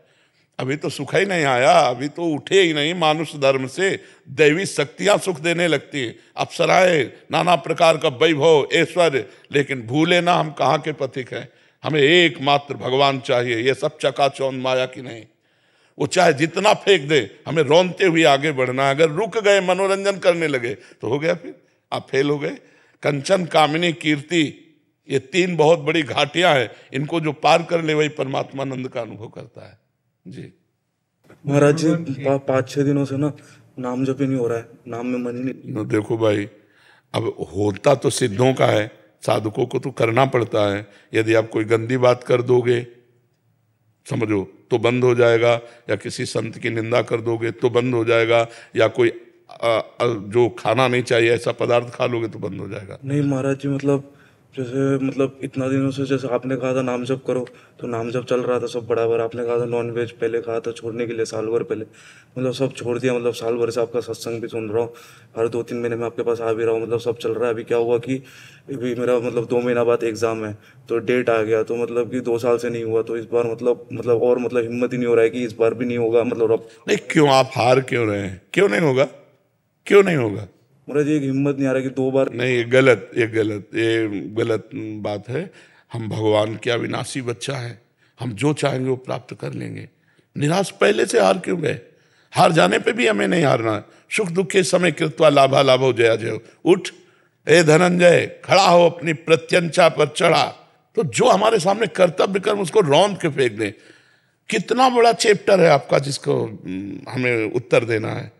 Speaker 3: अभी तो सुख ही नहीं आया, अभी तो उठे ही नहीं मानुष धर्म से। दैवी शक्तियां सुख देने लगती हैं, अप्सराएं, नाना प्रकार का वैभव ऐश्वर्य, लेकिन भूले ना हम कहाँ के पथिक हैं। हमें एकमात्र भगवान चाहिए। ये सब चकाचौंध माया की नहीं। वो चाहे जितना फेंक दे, हमें रौंदते हुए आगे बढ़ना। अगर रुक गए, मनोरंजन करने लगे तो हो गया, फिर आप फेल हो गए। कंचन, कामिनी, कीर्ति, ये 3 बहुत बड़ी घाटियां हैं। इनको जो पार कर ले वही परमात्मानंद का अनुभव करता है। जी
Speaker 7: महाराज जी, 5-6 दिनों से ना नाम जप ही नहीं हो रहा है, नाम में मन ही नहीं।
Speaker 3: देखो भाई, अब होता तो सिद्धों का है, साधकों को तो करना पड़ता है। यदि आप कोई गंदी बात कर दोगे, समझो, तो बंद हो जाएगा, या किसी संत की निंदा कर दोगे तो बंद हो जाएगा, या कोई जो खाना नहीं चाहिए ऐसा पदार्थ खा लोगे तो बंद हो जाएगा।
Speaker 7: नहीं महाराज जी, मतलब जैसे मतलब इतना दिनों से, जैसे आपने कहा था नाम जप करो, तो नाम जप चल रहा था सब बराबर। आपने कहा था नॉन वेज पहले कहा था छोड़ने के लिए, साल भर पहले, मतलब सब छोड़ दिया। मतलब साल भर से आपका सत्संग भी सुन रहा हूँ, हर 2-3 महीने में आपके पास आ भी रहा हूँ, मतलब सब चल रहा है। अभी क्या हुआ कि अभी मेरा मतलब 2 महीना बाद एग्जाम है, तो डेट आ गया, तो मतलब कि 2 साल से नहीं हुआ, तो इस बार मतलब और मतलब हिम्मत ही नहीं हो रहा है कि इस बार भी नहीं होगा। मतलब अब
Speaker 3: नहीं, क्यों आप हार क्यों रहे हैं? क्यों नहीं होगा? क्यों नहीं होगा?
Speaker 7: महाराज जी, एक हिम्मत नहीं आ रहा कि 2 बार
Speaker 3: नहीं, ये गलत बात है। हम भगवान के अविनाशी बच्चा है, हम जो चाहेंगे वो प्राप्त कर लेंगे। निराश पहले से हार क्यों गए? हार जाने पे भी हमें नहीं हारना है। सुख दुख के समय कृत्वा लाभा लाभो जया जय। उठ ए धनंजय, खड़ा हो, अपनी प्रत्यंचा पर चढ़ा। तो जो हमारे सामने कर्तव्य कर्म उसको रौंद के फेंक दें। कितना बड़ा चैप्टर है आपका जिसको हमें उत्तर देना है।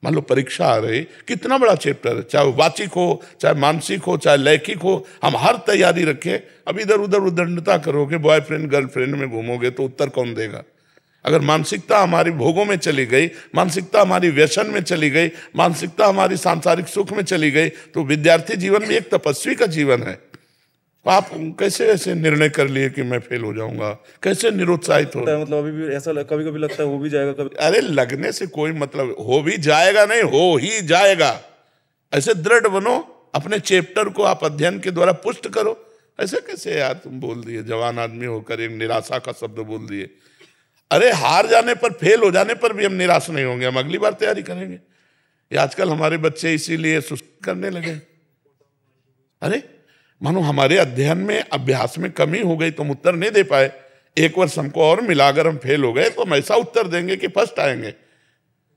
Speaker 3: मान लो परीक्षा आ रही, कितना बड़ा चैप्टर है, चाहे वाचिक हो, चाहे मानसिक हो, चाहे लैखिक हो, हम हर तैयारी रखें। अब इधर उधर उद्दंडता करोगे, बॉयफ्रेंड गर्लफ्रेंड में घूमोगे तो उत्तर कौन देगा? अगर मानसिकता हमारी भोगों में चली गई, मानसिकता हमारी व्यसन में चली गई, मानसिकता हमारी सांसारिक सुख में चली गई, तो विद्यार्थी जीवन भी एक तपस्वी का जीवन है। आप कैसे ऐसे निर्णय कर लिए कि मैं फेल हो जाऊंगा? कैसे निरुत्साहित हो?
Speaker 7: मतलब अभी भी ऐसा कभी कभी लगता है हो भी जाएगा कभी।
Speaker 3: अरे लगने से कोई मतलब, हो भी जाएगा नहीं, हो ही जाएगा। ऐसे दृढ़ बनो, अपने चैप्टर को आप अध्ययन के द्वारा पुष्ट करो। ऐसे कैसे यार तुम बोल दिए, जवान आदमी होकर एक निराशा का शब्द बोल दिए। अरे हार जाने पर, फेल हो जाने पर भी हम निराश नहीं होंगे, हम अगली बार तैयारी करेंगे। ये आजकल हमारे बच्चे इसीलिए सुस्त करने लगे। अरे मानो हमारे अध्ययन में, अभ्यास में कमी हो गई तो हम उत्तर नहीं दे पाए। 1 वर्ष हमको और मिला, अगर हम फेल हो गए तो हम ऐसा उत्तर देंगे कि फर्स्ट आएंगे।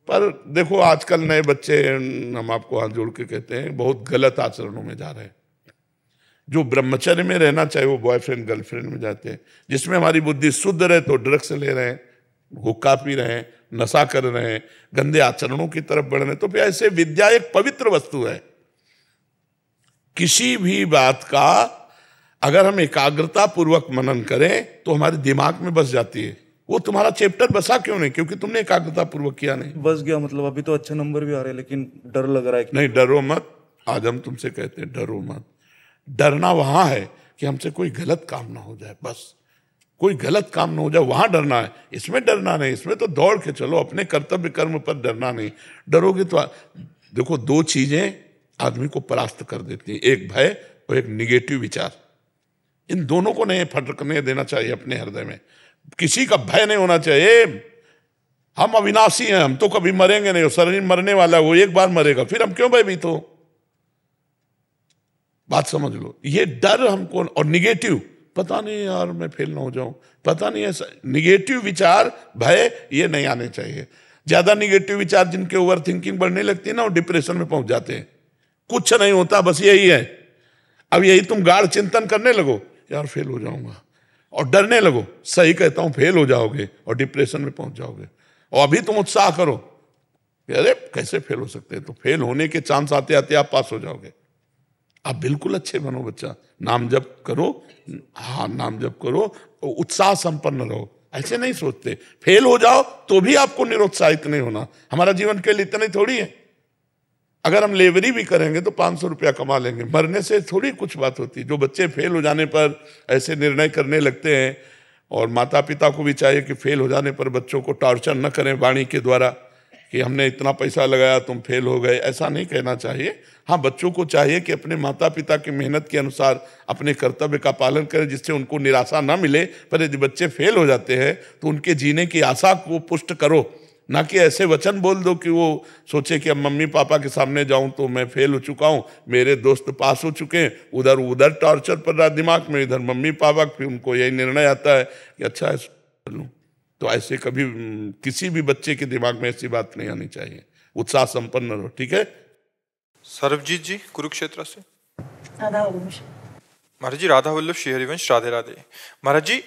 Speaker 3: पर देखो आजकल नए बच्चे, हम आपको हाथ जोड़ के कहते हैं, बहुत गलत आचरणों में जा रहे हैं। जो ब्रह्मचर्य में रहना चाहिए वो बॉयफ्रेंड गर्लफ्रेंड में जाते हैं। जिसमें हमारी बुद्धि शुद्ध रहे तो ड्रग्स ले रहे हैं, हुक्का पी रहे हैं, नशा कर रहे हैं, गंदे आचरणों की तरफ बढ़ रहे हैं। तो फिर ऐसे विद्या एक पवित्र वस्तु है। किसी भी बात का अगर हम एकाग्रता पूर्वक मनन करें तो हमारे दिमाग में बस जाती है। वो तुम्हारा चैप्टर बसा क्यों नहीं? क्योंकि तुमने एकाग्रता पूर्वक किया नहीं।
Speaker 7: बस गया, मतलब अभी तो अच्छे नंबर भी आ रहे हैं, लेकिन डर लग रहा है कि...
Speaker 3: नहीं, डरो मत। आज हम तुमसे कहते हैं डरो मत। डरना वहां है कि हमसे कोई गलत काम ना हो जाए, बस कोई गलत काम ना हो जाए, वहां डरना है। इसमें डरना नहीं, इसमें तो दौड़ के चलो, अपने कर्तव्य कर्म पर डरना नहीं। डरोगे तो देखो 2 चीजें आदमी को परास्त कर देती है, एक भय और एक निगेटिव विचार। इन दोनों को नहीं फटकने देना चाहिए अपने हृदय में। किसी का भय नहीं होना चाहिए। हम अविनाशी हैं, हम तो कभी मरेंगे नहीं, शरीर मरने वाला है, वो एक बार मरेगा, फिर हम क्यों भयभीत हो? बात समझ लो। ये डर हमको, और निगेटिव, पता नहीं यार मैं फेल ना हो जाऊं, पता नहीं, ऐसा निगेटिव विचार, भय, ये नहीं आने चाहिए। ज्यादा निगेटिव विचार जिनके ओवर थिंकिंग बढ़ने लगती है ना, वो डिप्रेशन में पहुंच जाते हैं। कुछ नहीं होता, बस यही है। अब यही तुम गाढ़ चिंतन करने लगो, यार फेल हो जाऊंगा, और डरने लगो, सही कहता हूं, फेल हो जाओगे और डिप्रेशन में पहुंच जाओगे। और अभी तुम उत्साह करो, अरे कैसे फेल हो सकते हैं, तो फेल होने के चांस आते आते आप पास हो जाओगे। आप बिल्कुल अच्छे बनो बच्चा, नाम जप करो, हाँ नाम जप करो, उत्साह संपन्न रहो। ऐसे नहीं सोचते फेल हो जाओ तो भी आपको निरुत्साहित नहीं होना। हमारा जीवन के लिए इतना ही थोड़ी है। अगर हम लेबरी भी करेंगे तो 500 रुपया कमा लेंगे, मरने से थोड़ी कुछ बात होती। जो बच्चे फेल हो जाने पर ऐसे निर्णय करने लगते हैं, और माता पिता को भी चाहिए कि फेल हो जाने पर बच्चों को टॉर्चर न करें वाणी के द्वारा कि हमने इतना पैसा लगाया तुम फेल हो गए, ऐसा नहीं कहना चाहिए। हाँ, बच्चों को चाहिए कि अपने माता पिता की मेहनत के अनुसार अपने कर्तव्य का पालन करें, जिससे उनको निराशा ना मिले। पर यदि बच्चे फेल हो जाते हैं तो उनके जीने की आशा को पुष्ट करो, ना कि ऐसे वचन बोल दो कि वो सोचे कि अब मम्मी पापा के सामने जाऊं तो मैं फेल हो चुका हूं, मेरे दोस्त पास हो चुके हैं। उधर उधर टॉर्चर पड़ रहा दिमाग में, इधर मम्मी पापा, फिर उनको यही निर्णय आता है कि अच्छा है लूँ। तो ऐसे कभी किसी भी बच्चे के दिमाग में ऐसी बात नहीं आनी चाहिए। उत्साह संपन्न रहो, ठीक है।
Speaker 1: सर्वजीत जी कुरुक्षेत्र से।
Speaker 5: राधा वल्लभ।
Speaker 1: महाराज जी राधा वल्लभ श्री हरिवंश, राधे राधे। महाराज जी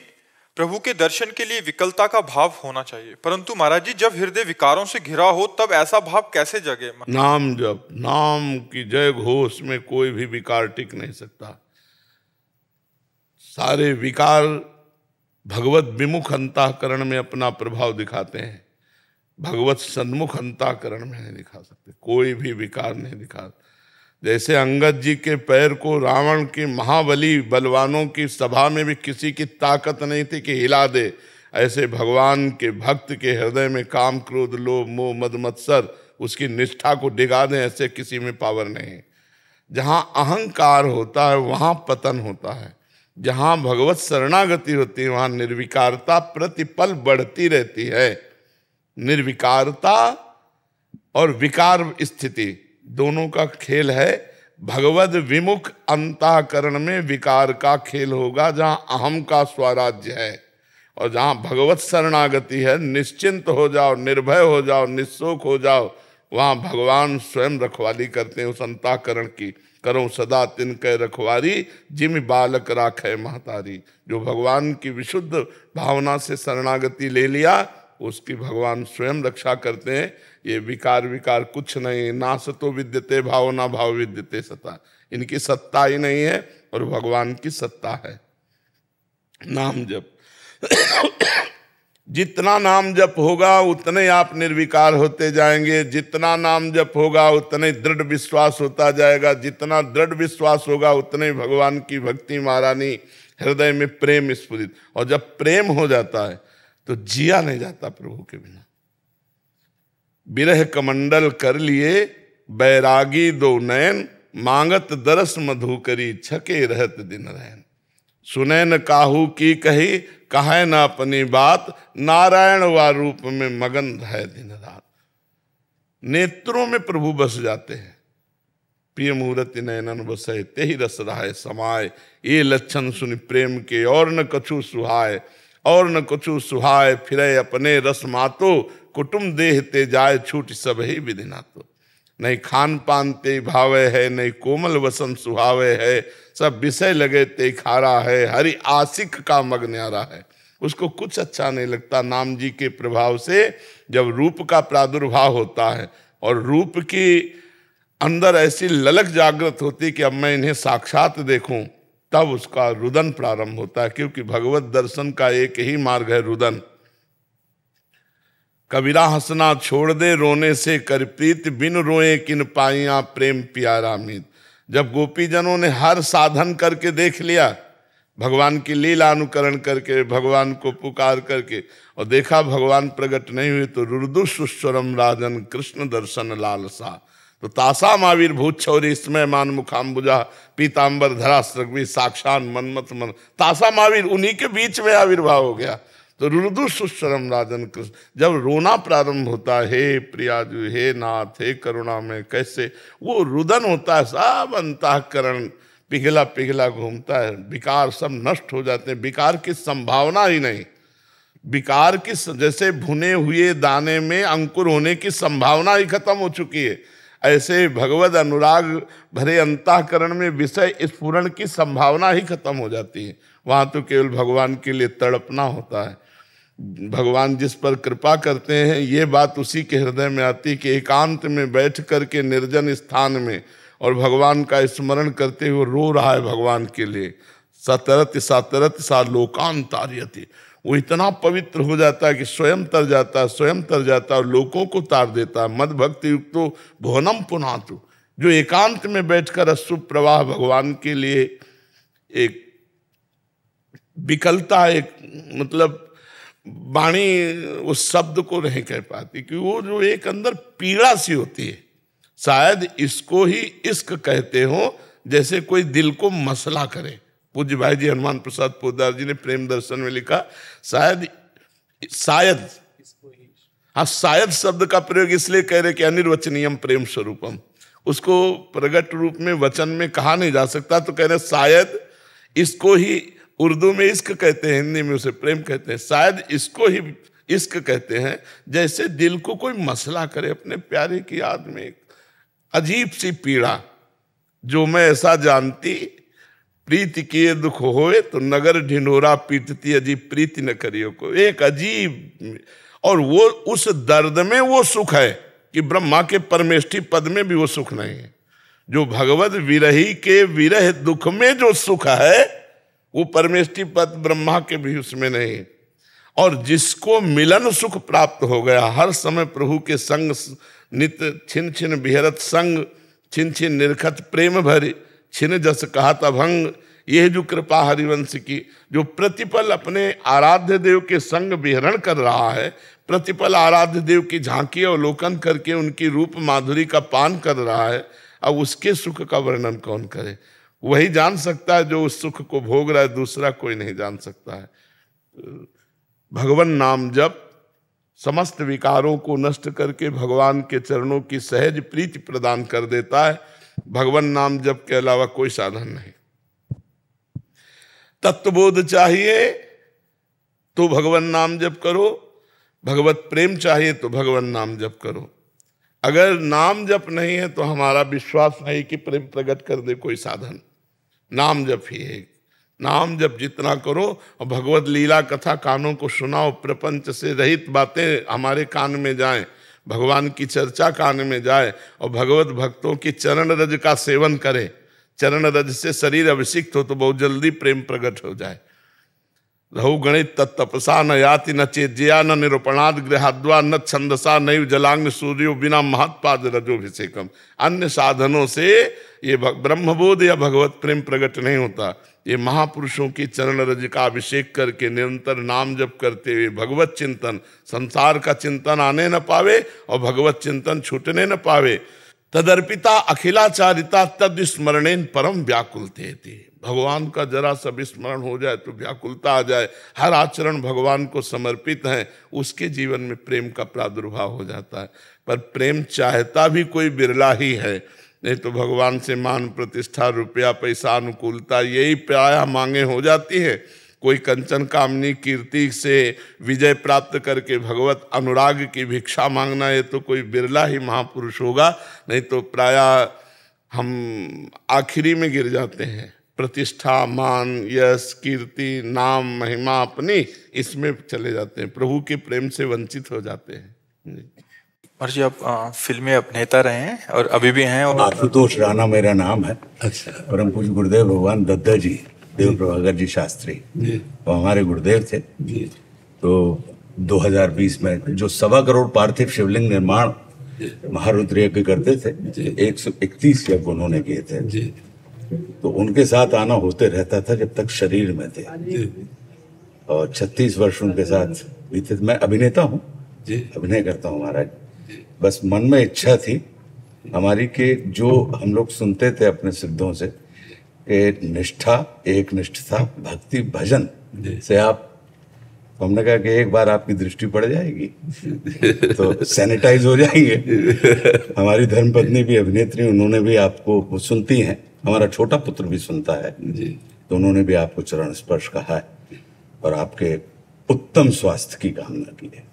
Speaker 1: प्रभु के दर्शन के लिए विकलता का भाव होना चाहिए, परंतु महाराज जी जब हृदय विकारों से घिरा हो तब ऐसा भाव कैसे जगे?
Speaker 3: नाम जप, नाम की जय घोष में कोई भी विकार टिक नहीं सकता। सारे विकार भगवत विमुख अंतःकरण में अपना प्रभाव दिखाते हैं, भगवत सन्मुख अंतःकरण में नहीं दिखा सकते। कोई भी विकार नहीं दिखा। जैसे अंगद जी के पैर को रावण की महाबली बलवानों की सभा में भी किसी की ताकत नहीं थी कि हिला दे, ऐसे भगवान के भक्त के हृदय में काम क्रोध लोभ मोह मद मत्सर उसकी निष्ठा को डिगा दें, ऐसे किसी में पावर नहीं। जहाँ अहंकार होता है वहाँ पतन होता है, जहाँ भगवत शरणागति होती है वहाँ निर्विकारता प्रतिपल बढ़ती रहती है। निर्विकारता और विकार स्थिति दोनों का खेल है। भगवद विमुख अंतःकरण में विकार का खेल होगा, जहाँ अहम का स्वराज्य है, और जहाँ भगवत शरणागति है, निश्चिंत हो जाओ, निर्भय हो जाओ, निःशोक हो जाओ, वहाँ भगवान स्वयं रखवाली करते हैं उस अंतःकरण की। करो सदा तिनके रखवारी जिम बालक राखे महतारी। जो भगवान की विशुद्ध भावना से शरणागति ले लिया उसकी भगवान स्वयं रक्षा करते हैं। ये विकार विकार कुछ नहीं, ना सतो विद्यते भाव ना भाव विद्यते सता, इनकी सत्ता ही नहीं है और भगवान की सत्ता है। नाम जप जितना नाम जप होगा उतने आप निर्विकार होते जाएंगे, जितना नाम जप होगा उतने दृढ़ विश्वास होता जाएगा, जितना दृढ़ विश्वास होगा उतने भगवान की भक्ति महारानी हृदय में प्रेम स्फुरित। और जब प्रेम हो जाता है तो जिया नहीं जाता प्रभु के बिना। बिरह कमंडल कर लिए बैरागी दो नयन, मांगत दरस मधु करी छके रहत दिन रहन। सुने न काहू की कही कहे न अपनी बात, नारायण वा रूप में मगन है दिन रात। नेत्रों में प्रभु बस जाते हैं। प्रिय मूर्ति नयनन बसे तेहि रस रहाय समाय, ये लक्षण सुन प्रेम के और न कछु सुहाय, और न कछु सुहाय फिरे अपने रस मातो, कुटुम देह ते जाय छूट सब ही विधि नातो। नहीं खान पान ते भावे है, नहीं कोमल वसन सुहावे है, सब विषय लगे ते खारा है, हरि आशिक का मग न्यारा है। उसको कुछ अच्छा नहीं लगता। नाम जी के प्रभाव से जब रूप का प्रादुर्भाव होता है और रूप की अंदर ऐसी ललक जागृत होती कि अब मैं इन्हें साक्षात देखूं, तब उसका रुदन प्रारंभ होता है। क्योंकि भगवत दर्शन का एक ही मार्ग है, रुदन। कबीरा हंसना छोड़ दे रोने से कर प्रीत, बिन रोए किन पाइया प्रेम प्यारा मीत। जब गोपीजनों ने हर साधन करके देख लिया, भगवान की लीला अनुकरण करके, भगवान को पुकार करके, और देखा भगवान प्रकट नहीं हुए, तो रुदु सुस्वरम राजन कृष्ण दर्शन लालसा। तो तासा मावीर भूत छौरी स्मय मान मुखाम्बुजा, पीताम्बर धरा सृग्वी साक्षात मनमत मन। तासा मावीर उन्हीं के बीच में आविर्भाव हो गया। तो रुदु सुस्वरम राजन कृष्ण, जब रोना प्रारंभ होता है, हे प्रियाजु, हे नाथ, हे करुणा में, कैसे वो रुदन होता है, सब अंतःकरण पिघला पिघला घूमता है, विकार सब नष्ट हो जाते हैं, विकार की संभावना ही नहीं। विकार की जैसे भुने हुए दाने में अंकुर होने की संभावना ही खत्म हो चुकी है, ऐसे भगवद अनुराग भरे अंतःकरण में विषय स्फुरण की संभावना ही खत्म हो जाती है। वहाँ तो केवल भगवान के लिए तड़पना होता है। भगवान जिस पर कृपा करते हैं, ये बात उसी के हृदय में आती है कि एकांत में बैठ करके निर्जन स्थान में और भगवान का स्मरण करते हुए रो रहा है भगवान के लिए। सतरत सातरत सा लोकांतार्यति, वो इतना पवित्र हो जाता है कि स्वयं तर जाता है, स्वयं तर जाता है और लोगों को तार देता है। मद भक्ति युक्तो भुवनम पुनातु, जो एकांत में बैठकर अश्रु प्रवाह भगवान के लिए एक विकलता, एक मतलब वाणी उस शब्द को नहीं कह पाती, कि वो जो एक अंदर पीड़ा सी होती है। शायद इसको ही इश्क कहते हो, जैसे कोई दिल को मसला करे। पूज्य भाई जी हनुमान प्रसाद पोद्दार जी ने प्रेम दर्शन में लिखा, शायद हाँ, शायद शब्द का प्रयोग इसलिए कह रहे कि अनिर्वचनीयम प्रेम स्वरूपम, उसको प्रगट रूप में वचन में कहा नहीं जा सकता, तो कह रहे शायद इसको ही, उर्दू में इश्क कहते हैं, हिंदी में उसे प्रेम कहते हैं, शायद इसको ही इश्क कहते हैं, जैसे दिल को कोई मसला करे अपने प्यारे की याद में, एक अजीब सी पीड़ा, जो मैं ऐसा जानती प्रीति किए दुख होए, तो नगर ढिंढोरा पीटती अजीब प्रीति न करियो को। एक अजीब, और वो उस दर्द में वो सुख है कि ब्रह्मा के परमेष्ठी पद में भी वो सुख नहीं है। जो भगवत विरही के विरह दुख में जो सुख है, वो परमेष्ठी पद ब्रह्मा के भी उसमें नहीं। और जिसको मिलन सुख प्राप्त हो गया, हर समय प्रभु के संग नित छिन छिन बिहरत संग, छिन छिन निरखत प्रेम भरी, छिन जस कहत अभंग। यह जो कृपा हरिवंश की, जो प्रतिपल अपने आराध्य देव के संग विहरण कर रहा है, प्रतिपल आराध्य देव की झांकी अवलोकन करके उनकी रूप माधुरी का पान कर रहा है, अब उसके सुख का वर्णन कौन करे? वही जान सकता है जो उस सुख को भोग रहा है, दूसरा कोई नहीं जान सकता है। भगवान नाम जप समस्त विकारों को नष्ट करके भगवान के चरणों की सहज प्रीति प्रदान कर देता है। भगवान नाम जप के अलावा कोई साधन नहीं। तत्वबोध चाहिए तो भगवान नाम जप करो, भगवत प्रेम चाहिए तो भगवान नाम जप करो। अगर नाम जप नहीं है तो हमारा विश्वास नहीं कि प्रेम प्रकट कर दे कोई साधन। नाम जप ही है। नाम जप जितना करो और भगवत लीला कथा कानों को सुनाओ, प्रपंच से रहित बातें हमारे कान में जाएं, भगवान की चर्चा कान में जाए और भगवत भक्तों की चरण रज का सेवन करें। चरण रज से शरीर अभिषिक्त हो तो बहुत जल्दी प्रेम प्रकट हो जाए। रहु गणित तत्तपसा न याति न चेज्या न निरूपणाद गृहाद्वा न छंदसा नैव जलांग सूर्यो बिना महत्पाद रजोभिषेकम। अन्य साधनों से ये ब्रह्मबोध या भगवत प्रेम प्रकट नहीं होता। ये महापुरुषों की चरण रज का अभिषेक करके निरंतर नाम जप करते हुए भगवत चिंतन, संसार का चिंतन आने न पावे और भगवत चिंतन छूटने न पावे। तदर्पिता अखिलाचारिता तद स्मरणेन परम व्याकुलते थी। भगवान का जरा सा विस्मरण हो जाए तो व्याकुलता आ जाए। हर आचरण भगवान को समर्पित है, उसके जीवन में प्रेम का प्रादुर्भाव हो जाता है। पर प्रेम चाहता भी कोई बिरला ही है, नहीं तो भगवान से मान प्रतिष्ठा रुपया पैसा अनुकूलता यही प्रायः मांगे हो जाती है। कोई कंचन कामनी कीर्ति से विजय प्राप्त करके भगवत अनुराग की भिक्षा मांगना, ये तो कोई बिरला ही महापुरुष होगा, नहीं तो प्रायः हम आखिरी में गिर जाते हैं। प्रतिष्ठा, मान, यश, कीर्ति, नाम, महिमा अपनी, इसमें चले जाते हैं, प्रभु के प्रेम से वंचित हो जाते हैं।
Speaker 1: और जी आप फिल्मी अभिनेता रहे हैं और अभी भी हैं। और
Speaker 8: आशुतोष राणा मेरा नाम है। अच्छा। परम पूज्य गुरुदेव भगवान दद्दा जी, देव प्रभाकर जी शास्त्री, वो हमारे गुरुदेव थे। तो 2020 में जो 1.25 करोड़ पार्थिव शिवलिंग निर्माण महारुद्र यज्ञ करते थे, 131 यज्ञ उन्होंने किए थे। तो उनके साथ आना होते रहता था जब तक शरीर में थे, और 36 वर्ष उनके साथ बीते। मैं अभिनेता हूँ, अभिनय करता हूँ महाराज। बस मन में इच्छा थी हमारी कि जो हम लोग सुनते थे अपने सिद्धों से कि निष्ठा, एक निष्ठता, भक्ति, भजन से आप, हमने कहा कि एक बार आपकी दृष्टि पड़ जाएगी तो सैनिटाइज हो जाएंगे। हमारी धर्मपत्नी भी अभिनेत्री, उन्होंने भी आपको सुनती हैं, हमारा छोटा पुत्र भी सुनता है, तो उन्होंने भी आपको चरण स्पर्श कहा है और आपके उत्तम स्वास्थ्य की कामना की है।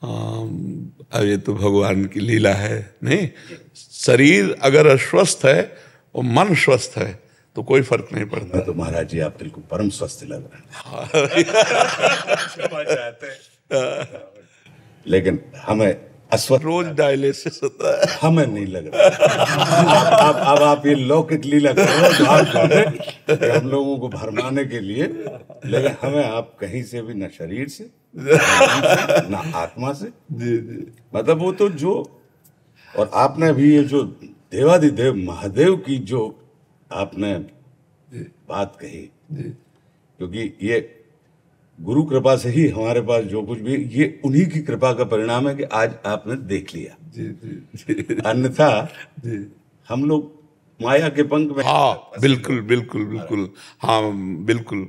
Speaker 3: अब ये तो भगवान की लीला है। नहीं, शरीर अगर अस्वस्थ है और मन स्वस्थ है तो कोई फर्क नहीं पड़ता।
Speaker 8: तो महाराज जी आप बिल्कुल परम स्वस्थ लग रहे हैं। लेकिन हमें अस्वस्थ,
Speaker 3: रोज डायलिसिस होता है,
Speaker 8: हमें नहीं लग रहा। अब आप ये लौकिक लीला करो हम लोगों को भरमाने के लिए, लेकिन हमें आप कहीं से भी, न शरीर से ना आत्मा से, मतलब वो तो जो, और आपने भी ये जो देवादिदेव महादेव की जो आपने बात कही, क्योंकि ये गुरु कृपा से ही हमारे पास जो कुछ भी, ये उन्हीं की कृपा का परिणाम है कि आज आपने देख लिया। अन्यथा हम लोग माया के पंख में।
Speaker 3: हाँ बिल्कुल बिल्कुल बिल्कुल, हाँ बिल्कुल।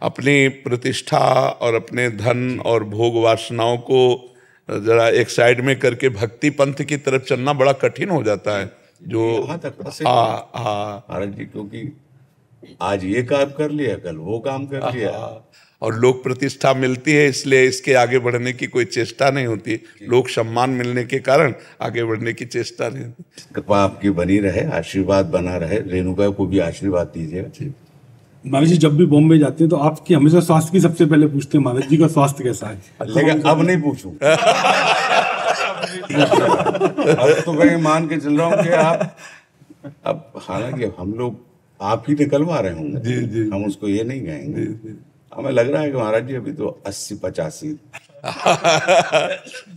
Speaker 3: अपनी प्रतिष्ठा और अपने धन और भोग वासनाओं को जरा एक साइड में करके भक्ति पंथ की तरफ चलना बड़ा कठिन हो जाता है। जो
Speaker 8: महाराज जी, क्योंकि आज ये काम कर लिया, कल वो काम कर लिया।
Speaker 3: और लोक प्रतिष्ठा मिलती है, इसलिए इसके आगे बढ़ने की कोई चेष्टा नहीं होती। लोक सम्मान मिलने के कारण आगे बढ़ने की चेष्टा नहीं होती।
Speaker 8: कृपा आपकी बनी रहे, आशीर्वाद बना रहे, रेणुका को भी आशीर्वाद दीजिएगा।
Speaker 9: महाराज जी जब भी बॉम्बे जाते हैं तो आपकी हमेशा स्वास्थ्य की सबसे पहले पूछते हैं, महाराज जी का स्वास्थ्य कैसा है?
Speaker 8: लेकिन अब नहीं पूछूं। अब तो मैं मान के चल रहा हूँ कि आप, अब हालांकि हम लोग आप ही निकलवा रहे होंगे,
Speaker 3: जी जी,
Speaker 8: हम उसको ये नहीं कहेंगे। हमें लग रहा है कि महाराज जी अभी तो 80-85।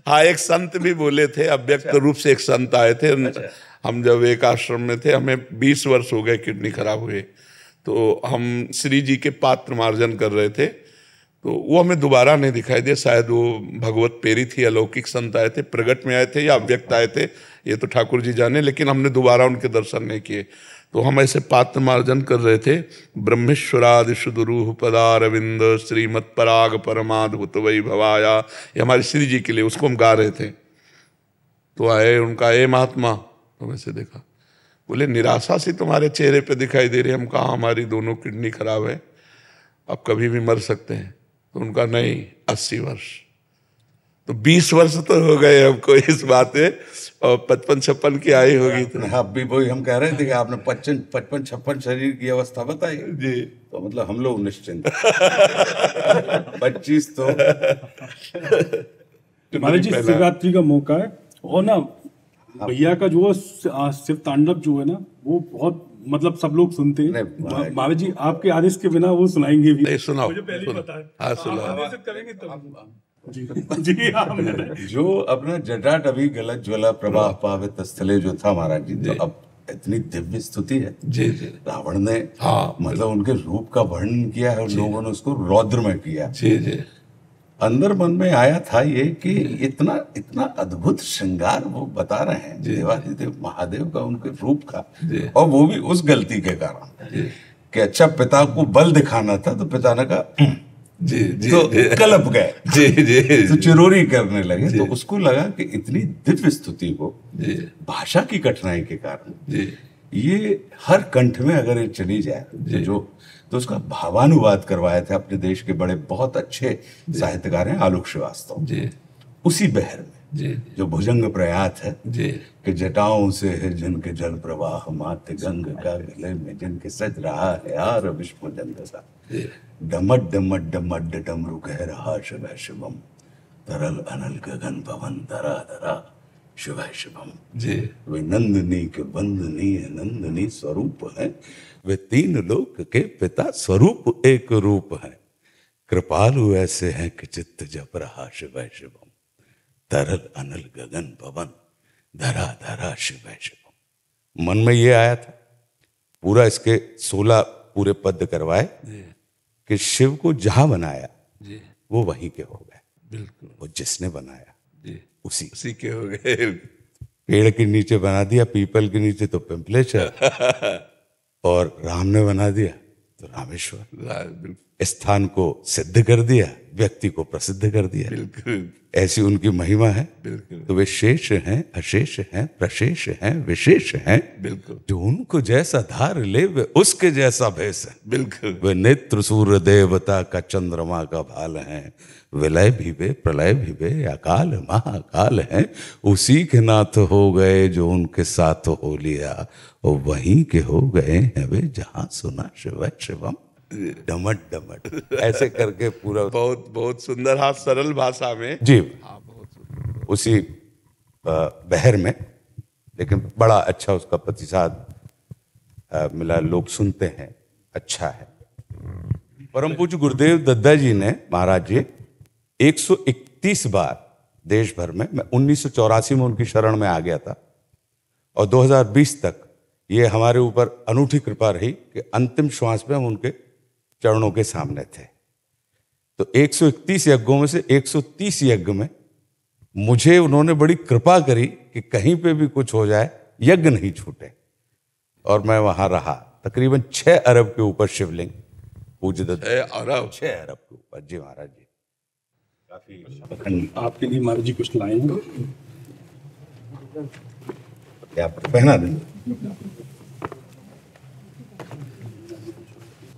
Speaker 3: हाँ, एक संत भी बोले थे, अव्यक्त रूप से एक संत आए थे। हम जब एक आश्रम में थे, हमें 20 वर्ष हो गए किडनी खराब हुए, तो हम श्री जी के पात्र मार्जन कर रहे थे, तो वो हमें दोबारा नहीं दिखाई दिया। शायद वो भगवत पेरी थी, अलौकिक संत आए थे, प्रगट में आए थे या अव्यक्त आए थे, ये तो ठाकुर जी जाने, लेकिन हमने दोबारा उनके दर्शन नहीं किए। तो हम ऐसे पात्र मार्जन कर रहे थे। ब्रह्मेश्वरादि सुदुरूह पदारविंद श्रीमत् पराग परमाद्भुत वैभवाया, ये हमारे श्री जी के लिए, उसको हम गा रहे थे। तो आए, उनका ए महात्मा, तो वैसे देखा, बोले निराशा सी तुम्हारे चेहरे पे दिखाई दे रही है। हम कहा हमारी दोनों किडनी खराब है, अब कभी भी मर सकते हैं। तो उनका नहीं, 80 वर्ष। तो 20 वर्ष तो हो गए हमको इस बात में, और 55-56 की आई होगी। तो
Speaker 8: अब भी वही हम कह रहे थे कि आपने 55-56 शरीर की अवस्था बताई
Speaker 3: जी,
Speaker 8: तो मतलब हम लोग निश्चिंत। 25 तो
Speaker 9: महाराज जी शिवरात्रि का मौका है, और ना भैया का जो शिव तांडव जो है ना, वो बहुत मतलब सब लोग सुनते हैं। महाराज जी आपके आदेश के बिना वो सुनाएंगे भी?
Speaker 3: नहीं, सुनाओ।
Speaker 9: मुझे पहले ही पता है।
Speaker 3: हाँ, सुनाओ।
Speaker 9: करेंगे तब जी जी हाँ।
Speaker 8: जो अपना जटाट अभी गलत ज्वला प्रवाह पावे तस्थले जो था महाराज जी, तो अब इतनी दिव्य स्तुति है।
Speaker 3: जी जी,
Speaker 8: रावण ने
Speaker 3: हाँ,
Speaker 8: मतलब उनके रूप का वर्णन किया है और लोगों ने उसको रौद्र में किया।
Speaker 3: जी जी,
Speaker 8: अंदर मन में आया था ये कि इतना इतना अद्भुत श्रृंगार वो बता रहे हैं देवादिदेव महादेव का, उनके रूप का, और वो भी उस गलती के कारण कि अच्छा पिता को बल दिखाना था, तो पिता ने कहा
Speaker 3: जी जी,
Speaker 8: तो कलप गए,
Speaker 3: जी जी,
Speaker 8: तो चिरोरी करने लगे। तो उसको लगा कि इतनी दिव्य स्तुति को भाषा की कठिनाई के कारण ये हर कंठ में अगर ये चली जाए तो उसका भावानुवाद करवाए थे अपने देश के बड़े बहुत अच्छे साहित्यकार हैं आलोक श्रीवास्तव। उसी बहर में जो भुजंग प्रयात है कि जटाओं से है जिनके जल प्रवाह, मात गंग का गले में जिनके सज रहा है यार विश्व जंग सा, डमट डमट डमट डमरू कह रहा शिव शिवम, तरल अनल गगन पवन धरा धरा शिव शिवम। वे नंदनी के बंदनी नंदनी स्वरूप है, वे 3 लोक के पिता स्वरूप एक रूप है, कृपालु ऐसे हैं कि चित्त जप रहा शिव शिवम, तरल अनल गगन पवन धरा धरा शिव शिवम। मन में ये आया था, पूरा इसके 16 पूरे पद करवाए कि शिव को जहां बनाया वो वहीं के हो गए,
Speaker 3: बिल्कुल,
Speaker 8: वो जिसने बनाया
Speaker 3: उसी के हो गए।
Speaker 8: पेड़ के नीचे बना दिया, पीपल के नीचे तो पिंपलेश्वर, और राम ने बना दिया तो रामेश्वर। स्थान को सिद्ध कर दिया, व्यक्ति को प्रसिद्ध कर दिया।
Speaker 3: बिल्कुल,
Speaker 8: ऐसी उनकी महिमा है।
Speaker 3: बिल्कुल,
Speaker 8: तो वे शेष हैं, अशेष हैं, प्रशेष हैं, विशेष हैं।
Speaker 3: बिल्कुल,
Speaker 8: जो उनको जैसा धार ले वे उसके जैसा भेष है।
Speaker 3: बिल्कुल,
Speaker 8: वे नेत्र सूर्य देवता का चंद्रमा का भाल हैं, विलय भी वे प्रलय भी वे अकाल महाकाल हैं। उसी के नाथ हो गए जो उनके साथ हो लिया, और वहीं के हो गए हैं वे जहां सुना शिव शिवम, डमट डमट ऐसे करके पूरा
Speaker 3: बहुत बहुत सुंदर, हाँ, सरल भाषा में
Speaker 8: जी,
Speaker 3: हाँ, बहुत सुंदर।
Speaker 8: उसी बहर में, लेकिन बड़ा अच्छा उसका प्रतिसाद मिला, लोग सुनते हैं, अच्छा है। परम पूज्य गुरुदेव दद्दा जी ने महाराज जी 131 बार देश भर में, मैं 1984 में उनकी शरण में आ गया था, और 2020 तक ये हमारे ऊपर अनूठी कृपा रही कि अंतिम श्वास में हम उनके चरणों के सामने थे। तो 131 यज्ञों में से 130 यज्ञ में मुझे उन्होंने बड़ी कृपा करी कि कहीं पे भी कुछ हो जाए यज्ञ नहीं छूटे, और मैं वहां रहा। तकरीबन 6 अरब के ऊपर शिवलिंग पूज्य दत्त, 6 अरब के ऊपर। जी महाराज जी, काफी
Speaker 9: आपके लिए महाराज जी कुछ लाए हैं,
Speaker 8: क्या पहना देंगे?